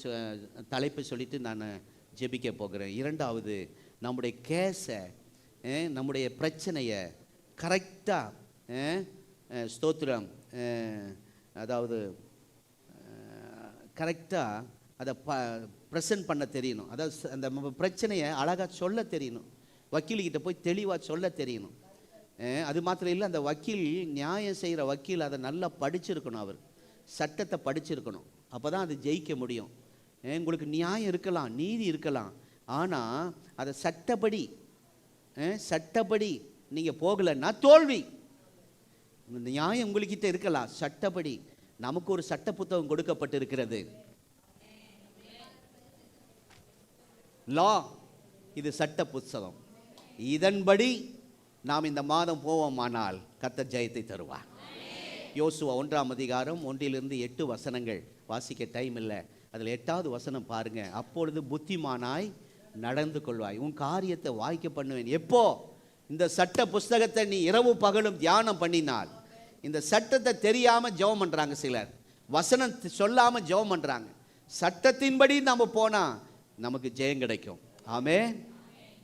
தலைப்பு சொல்லிட்டு நான் ஜெபிக்க போகிறேன். இரண்டாவது, நம்முடைய கேஸை, நம்முடைய பிரச்சனையை கரெக்டாக, ஸ்தோத்திரம், அதாவது கரெக்டாக அதை ப்ரெசன்ட் பண்ண தெரியணும். அதாவது அந்த பிரச்சனையை அழகாக சொல்ல தெரியணும், வக்கீல்கிட்ட போய் தெளிவாக சொல்ல தெரியணும். அது மாத்திரம் இல்லை, அந்த வக்கீல், நியாயம் செய்கிற வக்கீல் அதை நல்லா படிச்சிருக்கணும், அவர் சட்டத்தை படிச்சிருக்கணும். அப்போ தான் அது ஜெயிக்க முடியும். உங்களுக்கு நியாயம் இருக்கலாம், நீதி இருக்கலாம், ஆனால் அதை சட்டப்படி நீங்கள் போகலைன்னா தோல்வி. நியாயம் உங்கள்கிட்ட இருக்கலாம், சட்டப்படி நமக்கு ஒரு சட்ட புத்தகம் கொடுக்கப்பட்டிருக்கிறது. லா, இது சட்ட புத்தகம். இதன்படி நாம் இந்த மாதம் போவோமானால் கர்த்தர் ஜெயத்தை தருவார். யோசுவா 1ஆம் அதிகாரம் 1 - 8 வசனங்கள் வாசிக்க டைம் இல்லை. அதில் 8வது வசனம் பாருங்க. அப்பொழுது புத்திமானாய் நடந்து கொள்வாய், உன் காரியத்தை வாய்க்க பண்ணுவேன். எப்போ? இந்த சட்ட புஸ்தகத்தை நீ இரவு பகலும் தியானம் பண்ணினால். இந்த சட்டத்தை தெரியாமல் ஜெபம் பண்ணுறாங்க சிலர், வசனம் சொல்லாமல் ஜெபம் பண்ணுறாங்க. சட்டத்தின்படி நம்ம போனால் நமக்கு ஜெயம் கிடைக்கும். ஆமென்.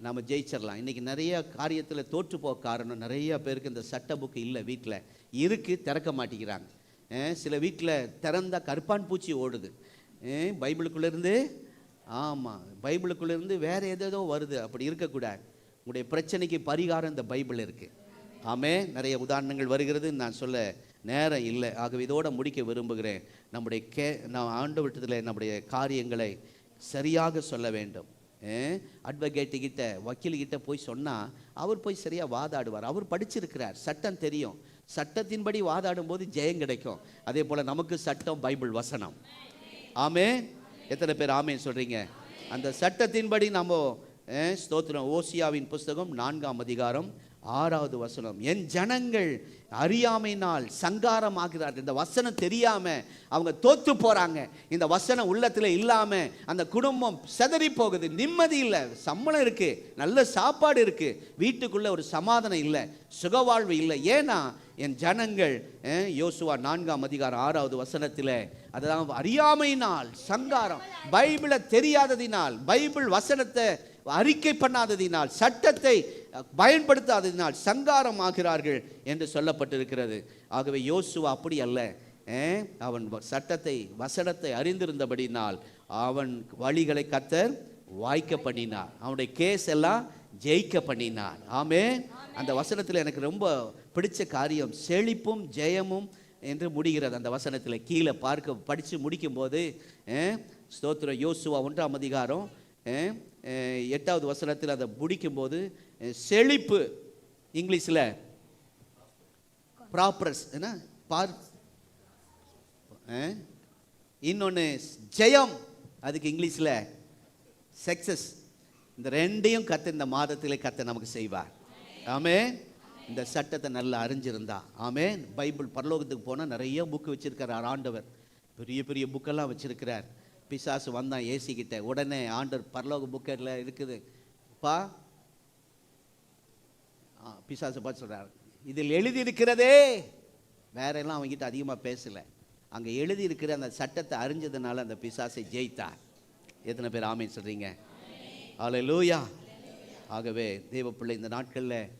நம்ம ஜெயிச்சிடலாம். இன்றைக்கி நிறைய காரியத்தில் தோற்று போக காரணம், நிறைய பேருக்கு இந்த சட்ட புக்கு இல்லை, வீட்டில் இருக்குது, திறக்க மாட்டேங்கிறாங்க. சில வீட்டில் திறந்தா கருப்பான் பூச்சி ஓடுது. பைபிளுக்குள்ளேருந்து, ஆமாம், பைபிளுக்குள்ளேருந்து வேறு ஏதேதோ வருது. அப்படி இருக்கக்கூடாது. உங்களுடைய பிரச்சனைக்கு பரிகாரம் இந்த பைபிள் இருக்குது. நிறைய உதாரணங்கள் வருகிறது, நான் சொல்ல நேரம் இல்லை. ஆகவே இதோடு முடிக்க விரும்புகிறேன். நம்ம ஆண்டவரிடத்தில் நம்முடைய காரியங்களை சரியாக சொல்ல வேண்டும். அட்வொகேட்டுக்கிட்ட, வக்கீல்கிட்ட போய் சொன்னால் அவர் போய் சரியாக வாதாடுவார். அவர் படிச்சிருக்கிறார், சட்டம் தெரியும். சட்டத்தின்படி வாதாடும் போது ஜெயம் கிடைக்கும். அதே போல் நமக்கு சட்டம் பைபிள் வசனம். ஆமென். எத்தனை பேர் ஆமென் சொல்கிறீங்க? அந்த சட்டத்தின்படி நம்ம ஸ்தோத்திரம். ஓசியாவின் புஸ்தகம் 4ஆம் அதிகாரம் 6வது வசனம். என் ஜனங்கள் அறியாமையினால் சங்காரம் ஆகிறார்கள். இந்த வசனம் தெரியாம அவங்க தோத்து போறாங்க. இந்த வசனம் உள்ளத்துல இல்லாம அந்த குடும்பம் சிதறி போகுது. நிம்மதி இல்லை, சம்பளம் இருக்கு, நல்ல சாப்பாடு இருக்கு, வீட்டுக்குள்ள ஒரு சமாதானம் இல்லை, சுகவாழ்வு இல்லை. ஏன்னா என் ஜனங்கள், யோசுவா 4ஆம் அதிகாரம் 6வது வசனத்தில், அதான் அறியாமையினால் சங்காரம், பைபிளை தெரியாததினால், பைபிள் வசனத்தை அறிக்கை பண்ணாததினால், சட்டத்தை பயன்படுத்தாததினால் சங்காரம் ஆகிறார்கள் என்று சொல்லப்பட்டிருக்கிறது. ஆகவே யோசுவா அப்படி அல்ல. அவன் சட்டத்தை வசனத்தை அறிந்திருந்தபடினால் அவன் வழிகளை கர்த்தர் வாய்க்க பண்ணினார். அவனுடைய கேஸ் எல்லாம் ஜெயிக்க பண்ணினார். ஆமென். அந்த வசனத்தில் எனக்கு ரொம்ப பிடிச்ச காரியம் செழிப்பும் ஜெயமும் என்று முடிகிறது. அந்த வசனத்தில் கீழே படித்து முடிக்கும்போது ஸ்தோத்திரம், யோசுவா 1ஆம் அதிகாரம் 8வது வசனத்தில் அதை முடிக்கும்போது செழிப்பு, இங்கிலீஷில் ப்ராப்பரஸ், இன்னொன்று ஜெயம், அதுக்கு இங்கிலீஷில் சக்சஸ். இந்த ரெண்டையும் கர்த்தர் இந்த மாதத்தில் கர்த்தர் நமக்கு செய்வார். ஆமென். இந்த சட்டத்தை நல்லா அறிஞ்சிருந்தா. ஆமென். பைபிள் பரலோகத்துக்கு போனால் நிறைய புக்கு வச்சிருக்கிறார் ஆண்டவர், பெரிய பெரிய புக்கெல்லாம் வச்சிருக்கிறார். பிசாசு வந்தான் ஏசிக்கிட்ட, உடனே ஆண்டவர் பரலோக புக்கில் இருக்குது பா, பிசாசு பார்த்து சொல்கிறார், இதில் எழுதி இருக்கிறதே. வேற எல்லாம் அவங்ககிட்ட அதிகமாக பேசலை, அங்கே எழுதி இருக்கிற அந்த சட்டத்தை அறிஞ்சதுனால அந்த பிசாசை ஜெயித்தார். எத்தனை பேர் ஆமென் சொல்கிறீங்க? அல்லேலூயா. ஆகவே தேவ பிள்ளை இந்த நாட்களில்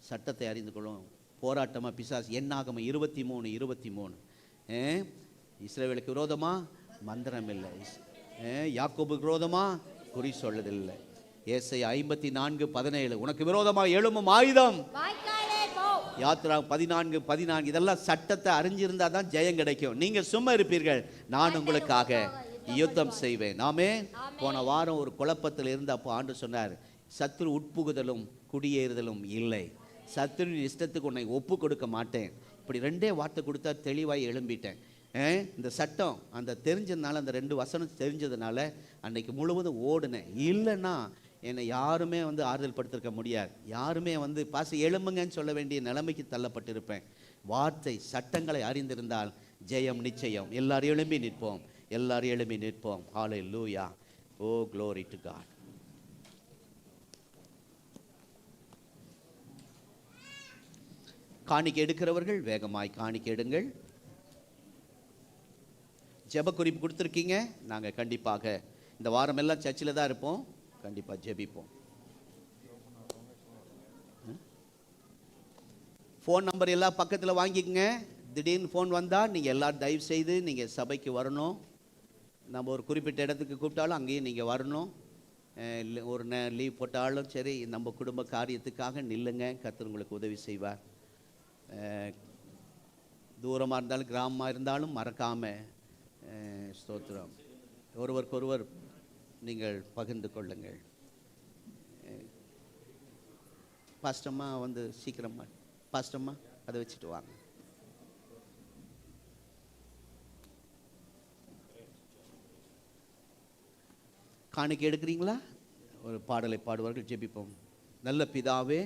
சட்டத்தை அறிந்து கொள்ளும் போராட்டமாக பிசாசு. என்னாகமம் 23:23 இஸ்ரவேலுக்கு விரோதமாக மந்திரம் இல்லை, யாக்கோபுக்கு விரோதமாக குறி சொல்லதில்லை. ஏசாயா 54:17 உனக்கு விரோதமாக எழும்பும் ஆயுதம். யாத்ரா 14:14 இதெல்லாம் சட்டத்தை அறிஞ்சிருந்தா தான் ஜெயம் கிடைக்கும். நீங்க சும்மா இருப்பீர்கள், நான் உங்களுக்காக யுத்தம் செய்வேன். ஆமென். போன வாரம் ஒரு குழப்பத்தில் இருந்து அப்போ ஆண்டு சொன்னார், சத்துரு உட்புகுதலும் குடியேறுதலும் இல்லை, சத்துரு இஷ்டத்துக்கு உன்னை ஒப்பு கொடுக்க மாட்டேன். இப்படி 2 வார்த்தை கொடுத்தா தெளிவாய் எழும்பிட்டேன். இந்த சட்டம் அந்த தெரிஞ்சதுனால, அந்த 2 வசனம் தெரிஞ்சதுனால அன்னைக்கு முழுவதும் ஓடுனேன். இல்லைன்னா என்னை யாருமே ஆறுதல் படுத்திருக்க முடியாது. யாருமே பாசி எழும்புங்கன்னு சொல்ல வேண்டிய நிலைமைக்கு தள்ளப்பட்டிருப்பேன். வார்த்தை சட்டங்களை அறிந்திருந்தால் ஜெயம் நிச்சயம். எல்லாரும் எழும்பி நிற்போம், எல்லாரும் எழும்பி நிற்போம். ஹல்லேலூயா. ஓ glory to God. காணிக்கை எடுக்கிறவர்கள் வேகமாய் காணிக்கை எடுங்கள். ஜெப குறிப்பு கொடுத்துருக்கீங்க. நாங்கள் கண்டிப்பாக இந்த வாரம் எல்லாம் சர்ச்சில் தான் இருப்போம், கண்டிப்பாக ஜெபிப்போம். ஃபோன் நம்பர் எல்லாம் பக்கத்தில் வாங்கிக்கங்க. திடீர்னு ஃபோன் வந்தால் நீங்கள் எல்லோரும் தயவு செய்து நீங்கள் சபைக்கு வரணும். நம்ம ஒரு குறிப்பிட்ட இடத்துக்கு கூப்பிட்டாலும் அங்கேயும் நீங்கள் வரணும். ஒரு லீவ் போட்டாலும் சரி, நம்ம குடும்ப காரியத்துக்காக நில்லுங்க, கர்த்தர் உங்களுக்கு உதவி செய்வார். தூரமாக இருந்தாலும் கிராமமாக இருந்தாலும் மறக்காமல் ஸ்தோத்திரம். ஒருவருக்கொருவர் நீங்கள் பகிர்ந்து கொள்ளுங்கள். பாஸ்டம்மா வந்து சீக்கிரமா, பாஸ்டம்மா அதை வச்சுட்டு வாங்க. காணிக்கை எடுக்கிறீங்களா? ஒரு பாடலை பாடுவார்கள், ஜெபிப்போம். நல்ல பிதாவே,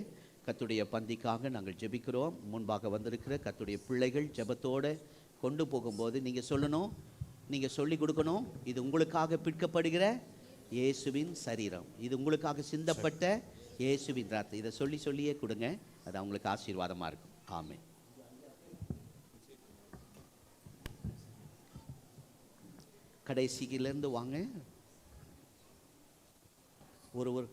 கர்த்தருடைய பந்திக்காக நாங்கள் ஜெபிக்கிறோம். முன்பாக வந்திருக்கிற கர்த்தருடைய பிள்ளைகள் ஜெபத்தோடு கொண்டு போகும்போது நீங்கள் சொல்லணும், நீங்கள் சொல்லி கொடுக்கணும், இது உங்களுக்காக பிற்கப்படுகிற இயேசுவின் சரீரம், இது உங்களுக்காக சிந்தப்பட்ட இயேசுவின் ரத்தம். இதை சொல்லியே கொடுங்க, அது அவங்களுக்கு ஆசீர்வாதமாக இருக்கும். ஆமென். கடைசியிலேருந்து வாங்க. ஒருவர்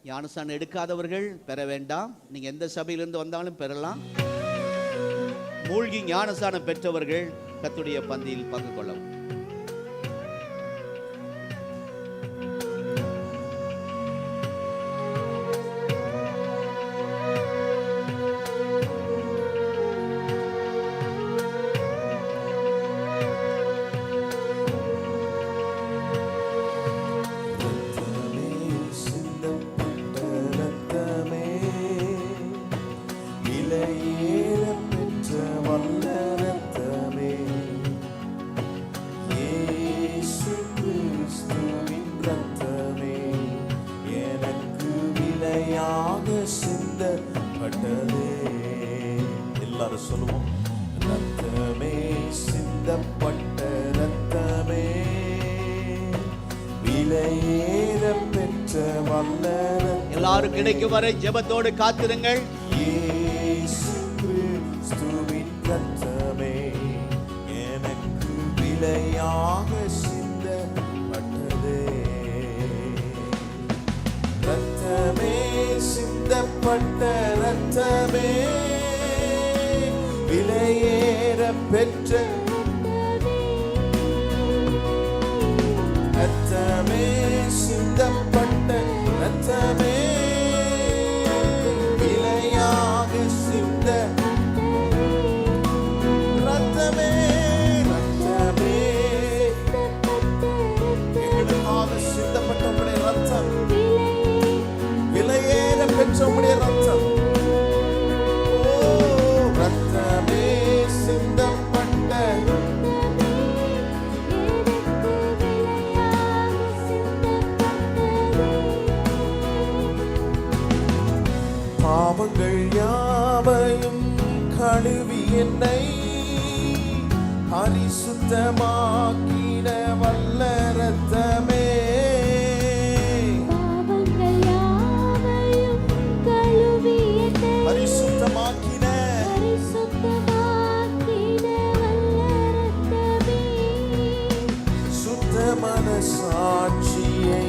ஞானஸ்நானம் எடுக்காதவர்கள் பெற வேண்டாம். நீங்க எந்த சபையிலிருந்து வந்தாலும் பெறலாம். மூழ்கி ஞானஸ்நானம் பெற்றவர்கள் கர்த்தருடைய பந்தியில் பங்கு கொள்ளவும். எல்லாரும் சொல்லுவோம், ரத்தமே சிந்தப்பட்ட ரத்தமே, விலையேற பெற்ற வல்ல ரத்தமே. எல்லாரும் கிடைக்கும் வரை ஜெபத்தோடு காத்திருங்கள். இயேசு கிறிஸ்துவின் ரத்தமே எனக்கு விலையாக சிந்தப்பட்டதே. ரத்தமே சிந்தப்பட்ட ரத்தமே, விலையேற பெற்ற ரத்தமே, சிந்தப்பட்ட ரத்தமே, விலையாக சிந்த ரத்தமே, ரத்தமே, எங்களுக்காக சிந்தப்பட்ட உம்முடைய ரத்தம், விலையேற பெற்ற உம்முடைய ரத்தம். ரத்தமே சிந்தப்பட்ட பாவங்கள் யாவையும் கழுவி என்னை பரிசுத்தமாக்கின வல்ல ரத்தமே, பரிசுத்தமாக்கின சுத்த மனசாட்சியை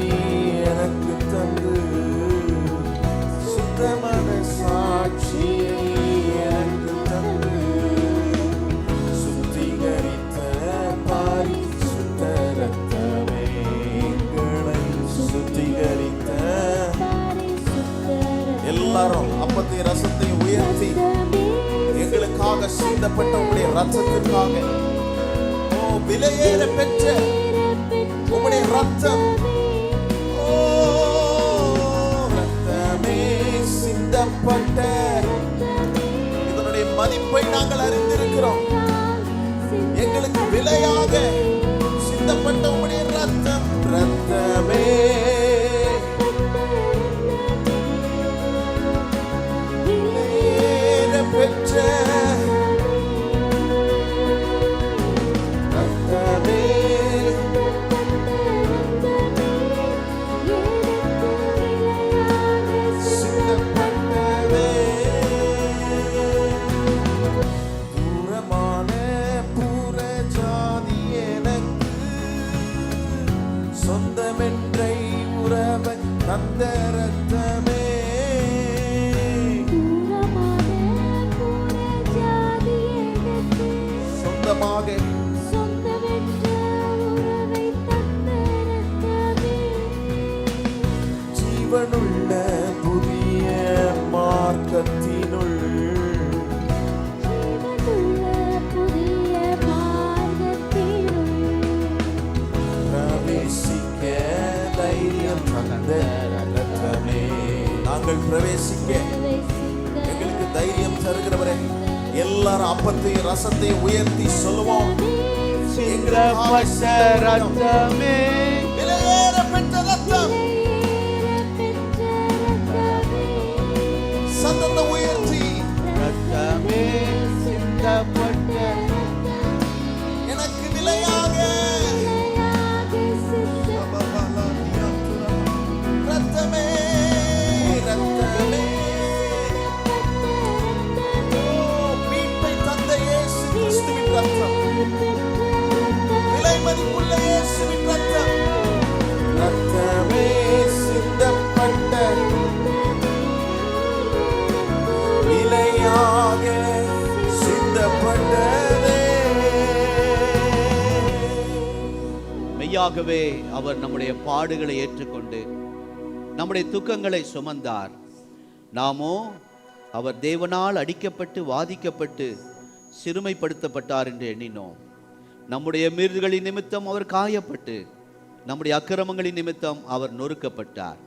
எனக்கு தந்து, சுத்த மனசாட்சியை எனக்கு தந்து, சுத்திகரித்த பரிசுத்த ரத்தமே, எங்களை சுத்திகரித்த. எல்லாரும் அப்பத்தை ரசத்தை உயர்த்தி எங்களுக்காக சிந்தப்பட்ட உம்முடைய ரத்தத்திற்காக, ஓ விலையேற பெற்ற உம்முடைய ரத்தம், ஓ ரத்தமே சிந்தப்பட்ட, இதனுடைய மதிப்பை நாங்கள் அறிந்திருக்கிறோம். எங்களுக்கு விலையாக சிந்தப்பட்ட உம்முடைய ரத்தம், ரத்தமே பெற்ற ரத்தமே, சிந்தப்பட்டதே. தூரமான புற ஜாதி எனக்கு சொந்தமென்றை உறவை தந்த ரத்தமே, சொந்தமாக ஜீவனுள்ள புதிய மார்க்கத்தினுள் பிரவேசிக்க எங்களுக்கு தைரியம் தருகிறவரே, எல்லாரும் அப்பத்தையும் ரசத்தையும் உயர்த்தி சொல்லுவோம். சிந்தப்பட்ட ரத்தமே, விலையேற பெற்ற ரத்தம், சத்தத்தை உயர்த்தி ரத்தமே சிந்தப்பட்ட எனக்கு விலையாக ரத்தமே, ரத்தமே, மீட்பை தந்த இயேசு கிறிஸ்துவின் ரத்தம், விலை மதிப்புள்ள இயேசுவின் ரத்தம், ரத்தமே சிந்தப்பட்ட விலையாக சிந்தப்பட்டதே. மெய்யாகவே அவர் நம்முடைய பாடுகளை ஏற்றுக்கொண்டு நம்முடைய துக்கங்களை சுமந்தார். நாமோ அவர் தேவனால் அடிக்கப்பட்டு வாதிக்கப்பட்டு சிறுமைப்படுத்தப்பட்டார் என்று எண்ணினோம். நம்முடைய மீறுதல்களின் நிமித்தம் அவர் காயப்பட்டு நம்முடைய அக்கிரமங்களின் நிமித்தம் அவர் நொறுக்கப்பட்டார்.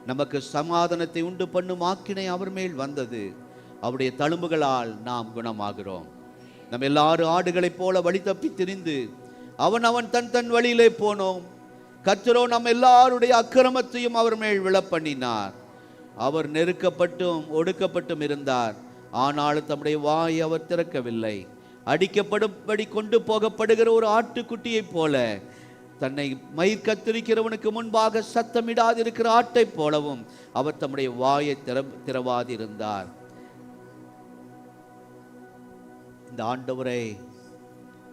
நமக்கு சமாதானத்தை உண்டு பண்ணும் ஆக்கினை அவர் மேல் வந்தது. அவருடைய தழும்புகளால் நாம் குணமாகிறோம். நம்ம எல்லாரும் ஆடுகளைப் போல வழி தப்பி திரிந்து அவன் தன் தன் வழியிலே போனோம். கர்த்தரோ நம்ம எல்லாருடைய அக்கிரமத்தையும் அவர் மேல் விழப்பண்ணினார். அவர் நெருக்கப்பட்டும் ஒடுக்கப்பட்டும் இருந்தார், ஆனாலும் தம்முடைய வாயை அவர் திறக்கவில்லை. அடிக்கப்படும்படி கொண்டு போகப்படுகிற ஒரு ஆட்டுக்குட்டியைப் போல, தன்னை மயிர் கத்திரிக்கிறவனுக்கு முன்பாக சத்தமிடாதிருக்கிற ஆட்டை போலவும் அவர் தம்முடைய வாயை திறவாதிருந்தார். இந்த ஆண்டவரை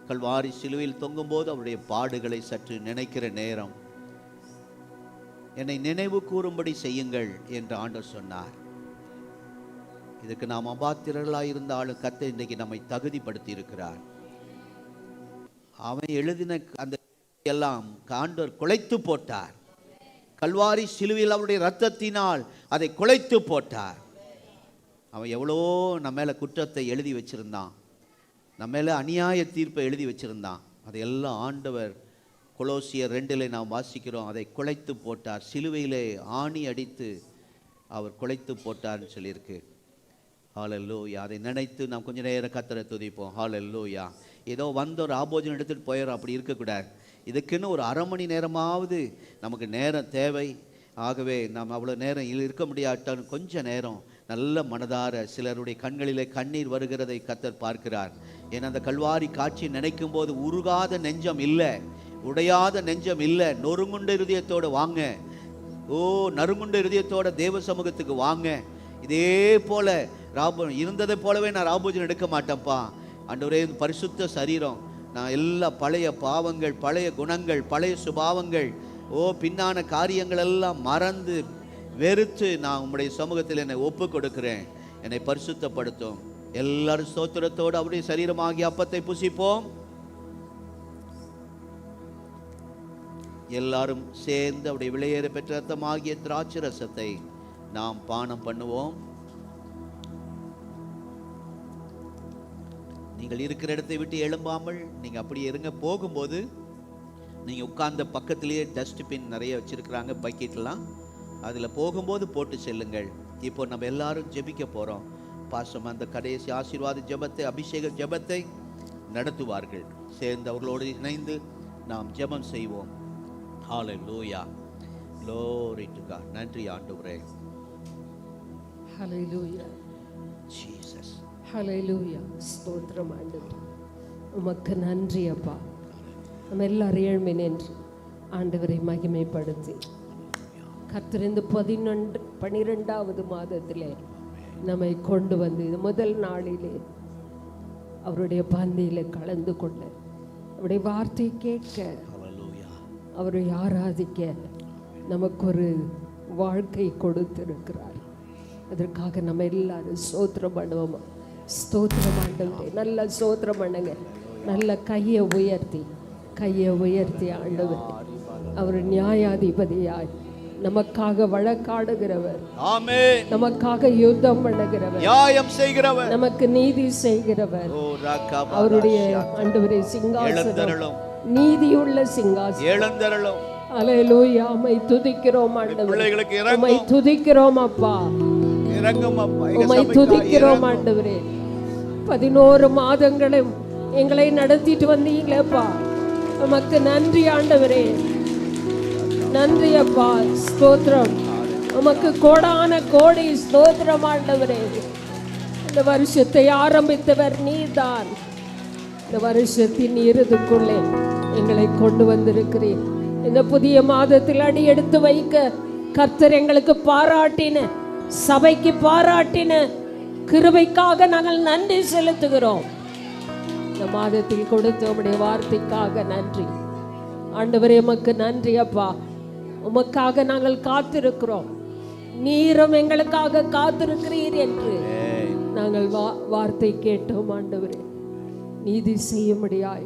கல்வாரி சிலுவையில் தொங்கும்போது அவருடைய பாடுகளை சற்று நினைக்கிற நேரம், என்னை நினைவு கூறும்படி செய்யுங்கள் என்று ஆண்டவர் சொன்னார். இதுக்கு நாம் அபாத்திரர்களாக இருந்தாலும் கர்த்தர் இன்றைக்கு நம்மை தகுதிப்படுத்தி இருக்கிறார். அவன் எழுதின அந்த எல்லாம் ஆண்டவர் குலைத்து போட்டார். கல்வாரி சிலுவையில் அவருடைய இரத்தத்தினால் அதை குலைத்து போட்டார். அவன் எவ்வளோ நம்ம மேல குற்றத்தை எழுதி வச்சிருந்தான், நம்ம மேல அநியாய தீர்ப்பை எழுதி வச்சிருந்தான். அதையெல்லாம் ஆண்டவர் கொலோசியர் 2 நாம் வாசிக்கிறோம், அதை குலைத்து போட்டார். சிலுவையிலே ஆணி அடித்து அவர் குலைத்து போட்டார்னு சொல்லியிருக்கு. ஹல்லேலூயா. அதை நினைத்து நாம் கொஞ்ச நேரம் கர்த்தரை துதிப்போம். ஹல்லேலூயா. ஏதோ வந்த ஒரு ஆபோஜனம் எடுத்துகிட்டு போயிடும், அப்படி இருக்கக்கூடாது. இதுக்குன்னு ஒரு அரை மணி நேரமாவது நமக்கு நேரம் தேவை. ஆகவே நாம் அவ்வளோ நேரம் இருக்க முடியாட்டாலும் கொஞ்ச நேரம் நல்ல மனதார, சிலருடைய கண்களிலே கண்ணீர் வருகிறதை கர்த்தர் பார்க்கிறார். ஏன்னா அந்த கல்வாரி காட்சி நினைக்கும் போது உருகாத நெஞ்சம் இல்லை, உடையாத நெஞ்சம் இல்லை. நொறுங்குண்ட இருதயத்தோடு வாங்க. நறுங்குண்ட இருதயத்தோட தேவ சமூகத்துக்கு வாங்க. இதே போல இருந்ததை போலவே நான் ராபோஜனம் எடுக்க மாட்டேன்ப்பா. ஆண்டவரே, பரிசுத்த சரீரம், நான் எல்லா பழைய பாவங்கள், பழைய குணங்கள், பழைய சுபாவங்கள், பின்னான காரியங்கள் எல்லாம் மறந்து வெறுத்து நான் உம்முடைய சமூகத்தில் என்னை ஒப்பு கொடுக்கிறேன். என்னை பரிசுத்தப்படுத்தும். எல்லாரும் ஸ்தோத்திரத்தோடு அவருடைய சரீரமாகிய அப்பத்தை புசிப்போம். எல்லாரும் சேர்ந்து அவருடைய விலையேற பெற்ற ரத்தமாகிய திராட்சை ரசத்தை நாம் பானம் பண்ணுவோம். நீங்கள் இருக்கிற இடத்தை விட்டு எழும்பாமல் நீங்கள் அப்படி இருங்க. போகும்போது நீங்கள் உட்கார்ந்த பக்கத்திலேயே டஸ்ட்பின் நிறைய வச்சிருக்கிறாங்க, பக்கெட்லாம், அதில் போகும்போது போட்டு செல்லுங்கள். இப்போ நம்ம எல்லாரும் ஜெபிக்க போகிறோம். பாசம் அந்த கடைசி ஆசீர்வாத ஜெபத்தை, அபிஷேக ஜெபத்தை நடத்துவார்கள். சேர்ந்து அவர்களோடு இணைந்து நாம் ஜெபம் செய்வோம். ஹல்லேலூயா. Glory to God. நன்றி ஆண்டவரே. ஹல்லேலூயா. ஜீசஸ். ஹல்லேலூயா. ஸ்தோத்திரம் ஆண்டவரே, உமக்கு நன்றி அப்பா. நம்ம எல்லாரும் ஏழ்மை நின்று ஆண்டவரை மகிமைப்படுத்தி கர்த்தர் இந்த 12வது மாதத்திலே நம்மை கொண்டு வந்து இது முதல் நாளிலே அவருடைய பந்தியில் கலந்து கொள்ள, அவருடைய வார்த்தையை கேட்க, அவரை ஆராதிக்க நமக்கு ஒரு வாழ்க்கை கொடுத்திருக்கிறார். அதற்காக நம்ம எல்லாரும் ஸ்தோத்திரம் பண்ணுவோமா? ஸ்தோத்திரம் ஆண்டவரே. நல்ல ஸ்தோத்திரம் பண்ணுங்க. நல்ல கையை உயர்த்தி ஆண்டவர் அவர் நியாயாதிபதியாய் நமக்காக வழக்காடுகிறவர், ஆமென், நமக்காக யுத்தம் பண்ணுகிறவர், நியாயம் செய்கிறவர், நமக்கு நீதி செய்கிறவர். அவருடைய ஆண்டவரே சிங்காசனம் நீதியுள்ள சிங்காசனம் எழுந்தருளும். ஹல்லேலூயா. உம்மை துதிக்கிறோம் ஆண்டவரே, உம்மை துதிக்கிறோம் அப்பா. இறங்கும் அப்பா, எங்க உம்மை சபைக்காய் துதிக்கிறோம் இறங்கும். ஆண்டவரே. 11 மாதங்களும் எங்களை நடத்திட்டு வந்தீங்களேப்பா, உமக்கு நன்றி ஆண்டவரே. நன்றி அப்பா, ஸ்தோத்திரம். உமக்கு கோடான கோடி ஸ்தோத்திரம் ஆண்டவரே. இந்த வருஷத்தை ஆரம்பித்தவர் நீதான். இந்த வருஷத்தின் இறுதிக்குள்ளே எங்களை கொண்டு வந்திருக்கிறீர். இந்த புதிய மாதத்தில் அடி எடுத்து வைக்க கர்த்தர் எங்களுக்கு பாராட்டின, சபைக்கு பாராட்டின கிருபைக்காக நாங்கள் நன்றி செலுத்துகிறோம். இந்த மாதத்தில் கொடுத்த உம்முடைய வார்த்தைக்காக நன்றி ஆண்டவரே. உமக்கு நன்றி அப்பா. உமக்காக நாங்கள் காத்திருக்கிறோம். நீரும் எங்களுக்காக காத்திருக்கிறீர் என்று நாங்கள் வார்த்தை கேட்டோம் ஆண்டவரே. நீதி செய்யும்படியாய்,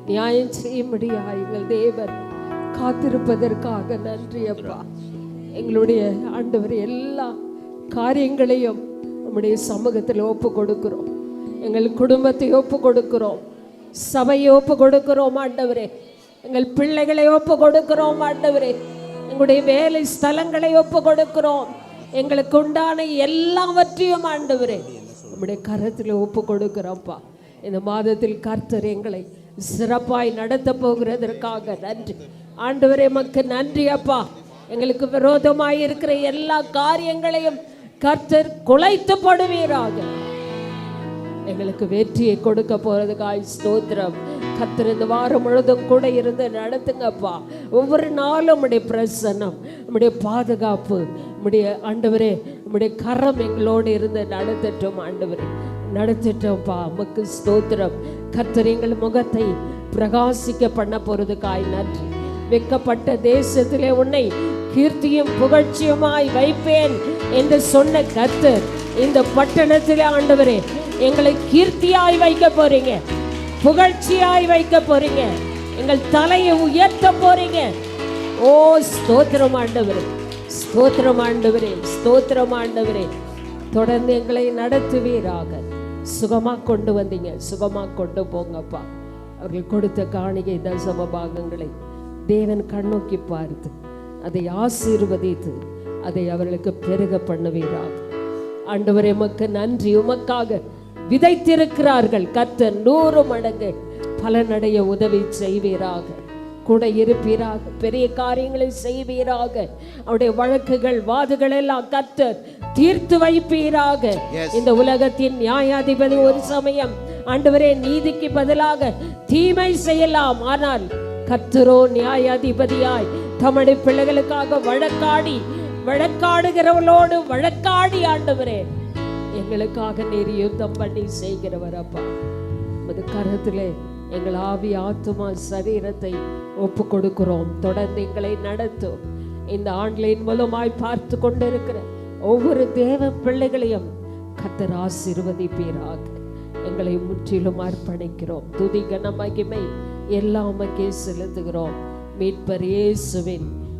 நியாயம் செய்யும்படியாய் எங்கள் தேவன் காத்திருப்பதற்காக நன்றி அப்பா. எங்களுடைய ஆண்டவரே எல்லா காரியங்களையும் நம்முடைய சமூகத்தில் ஒப்பு கொடுக்கிறோம். எங்கள் குடும்பத்தை ஒப்பு கொடுக்கிறோம், சபையை ஒப்பு கொடுக்கிறோம் ஆண்டவரே. எங்கள் பிள்ளைகளை ஒப்பு கொடுக்கிறோம் ஆண்டவரே. எங்களுடைய வேலை ஸ்தலங்களை ஒப்பு கொடுக்கிறோம். எங்களுக்கு உண்டான எல்லாவற்றையும் ஆண்டவரே நம்முடைய கரத்தில் ஒப்பு கொடுக்கிறோம்ப்பா. இந்த மாதத்தில் கர்த்தர் எங்களை சிறப்பாய் நடத்த போகிறதற்காக நன்றி ஆண்டவரே. மக்கு நன்றி அப்பா. எங்களுக்கு விரோதமாய் இருக்கிற எல்லா காரியங்களையும் கர்த்தர் குலைத்து போடுவீராக. எங்களுக்கு வெற்றியை கொடுக்க போறதுக்காய் ஸ்தோத்திரம். கர்த்தர் இந்த வாரம் முழுதும் கூட இருந்து நடத்துங்கப்பா. ஒவ்வொரு நாளும் உம்முடைய பிரசன்னம், உம்முடைய பாதுகாப்பு, உம்முடைய ஆண்டவரே உம்முடைய கரம் எங்களோடு இருந்து நடத்தட்டும் ஆண்டவரே. நடத்திட்டோம்ப்பா, உமக்கு ஸ்தோத்திரம். கர்த்தர் எங்கள் முகத்தை பிரகாசிக்க பண்ண போறதுக்காய் நன்றி. வெக்கப்பட்ட தேசத்திலே உன்னை கீர்த்தியும் புகழ்ச்சியுமாய் வைப்பேன் என்று சொன்ன கர்த்தர் இந்த பட்டணத்திலே ஆண்டவரே எங்களை கீர்த்தியாய் வைக்க போறீங்க, புகழ்ச்சியாய் வைக்க போறீங்க, எங்கள் தலையை உயர்த்த போறீங்க. ஓ ஸ்தோத்திரம் ஆண்டவரே, ஸ்தோத்திரம் ஆண்டவரே, ஸ்தோத்திரம் ஆண்டவரே. தொடர்ந்து எங்களை நடத்துவீராக. சுகமா கொண்டு வந்தீங்க, சுகமா கொண்டு போங்கப்பா. அவர்கள் கொடுத்த காணிகை தசம பாகங்களை தேவன் கண்ணோக்கி பார்த்து அதை ஆசீர்வதித்து அதை அவர்களுக்கு பெருக பண்ணுவீராக. ஆண்டவரே உமக்கு நன்றி. உமக்காக விதைத்திருக்கிறார்கள், கர்த்தர் 100 மடங்கு பலனடைய உதவி செய்வீராக. கூட இருப்பீராக, பெரிய காரியங்களை செய்வீராக. அவருடைய வழக்குகள் வாதுகள் எல்லாம் கர்த்தர் தீர்த்து வைப்பீராக. இந்த உலகத்தின் நியாயாதிபதி ஒரு சமயம் ஆண்டவரே நீதிக்கு பதிலாக தீமை செய்யலாம், ஆனால் கர்த்தரோ நியாயாதிபதியாய் தம்முடைய பிள்ளைகளுக்காக வழக்காடுகிறவளோடு வழக்காடி ஆண்டவரே எங்களுக்காக நீர் யுத்தம் பண்ணி செய்கிறவர் அப்பா. உமது கரத்திலே எங்கள் ஆவி ஆத்துமா சரீரத்தை ஒப்பு கொடுக்கிறோம். தொடர்ந்து எங்களை நடத்தும். இந்த ஆன்லைன் மூலமாய் பார்த்து கொண்டிருக்கிற ஒவ்வொரு தேவ பிள்ளைகளையும் கர்த்தர் ஆசீர்வதிப்பீராக. எங்களை முற்றிலும் அர்ப்பணிக்கிறோம். துதி கன மகிமை எல்லாம் உமக்கே செலுத்துகிறோம். மீட்பர் இயேசுவின்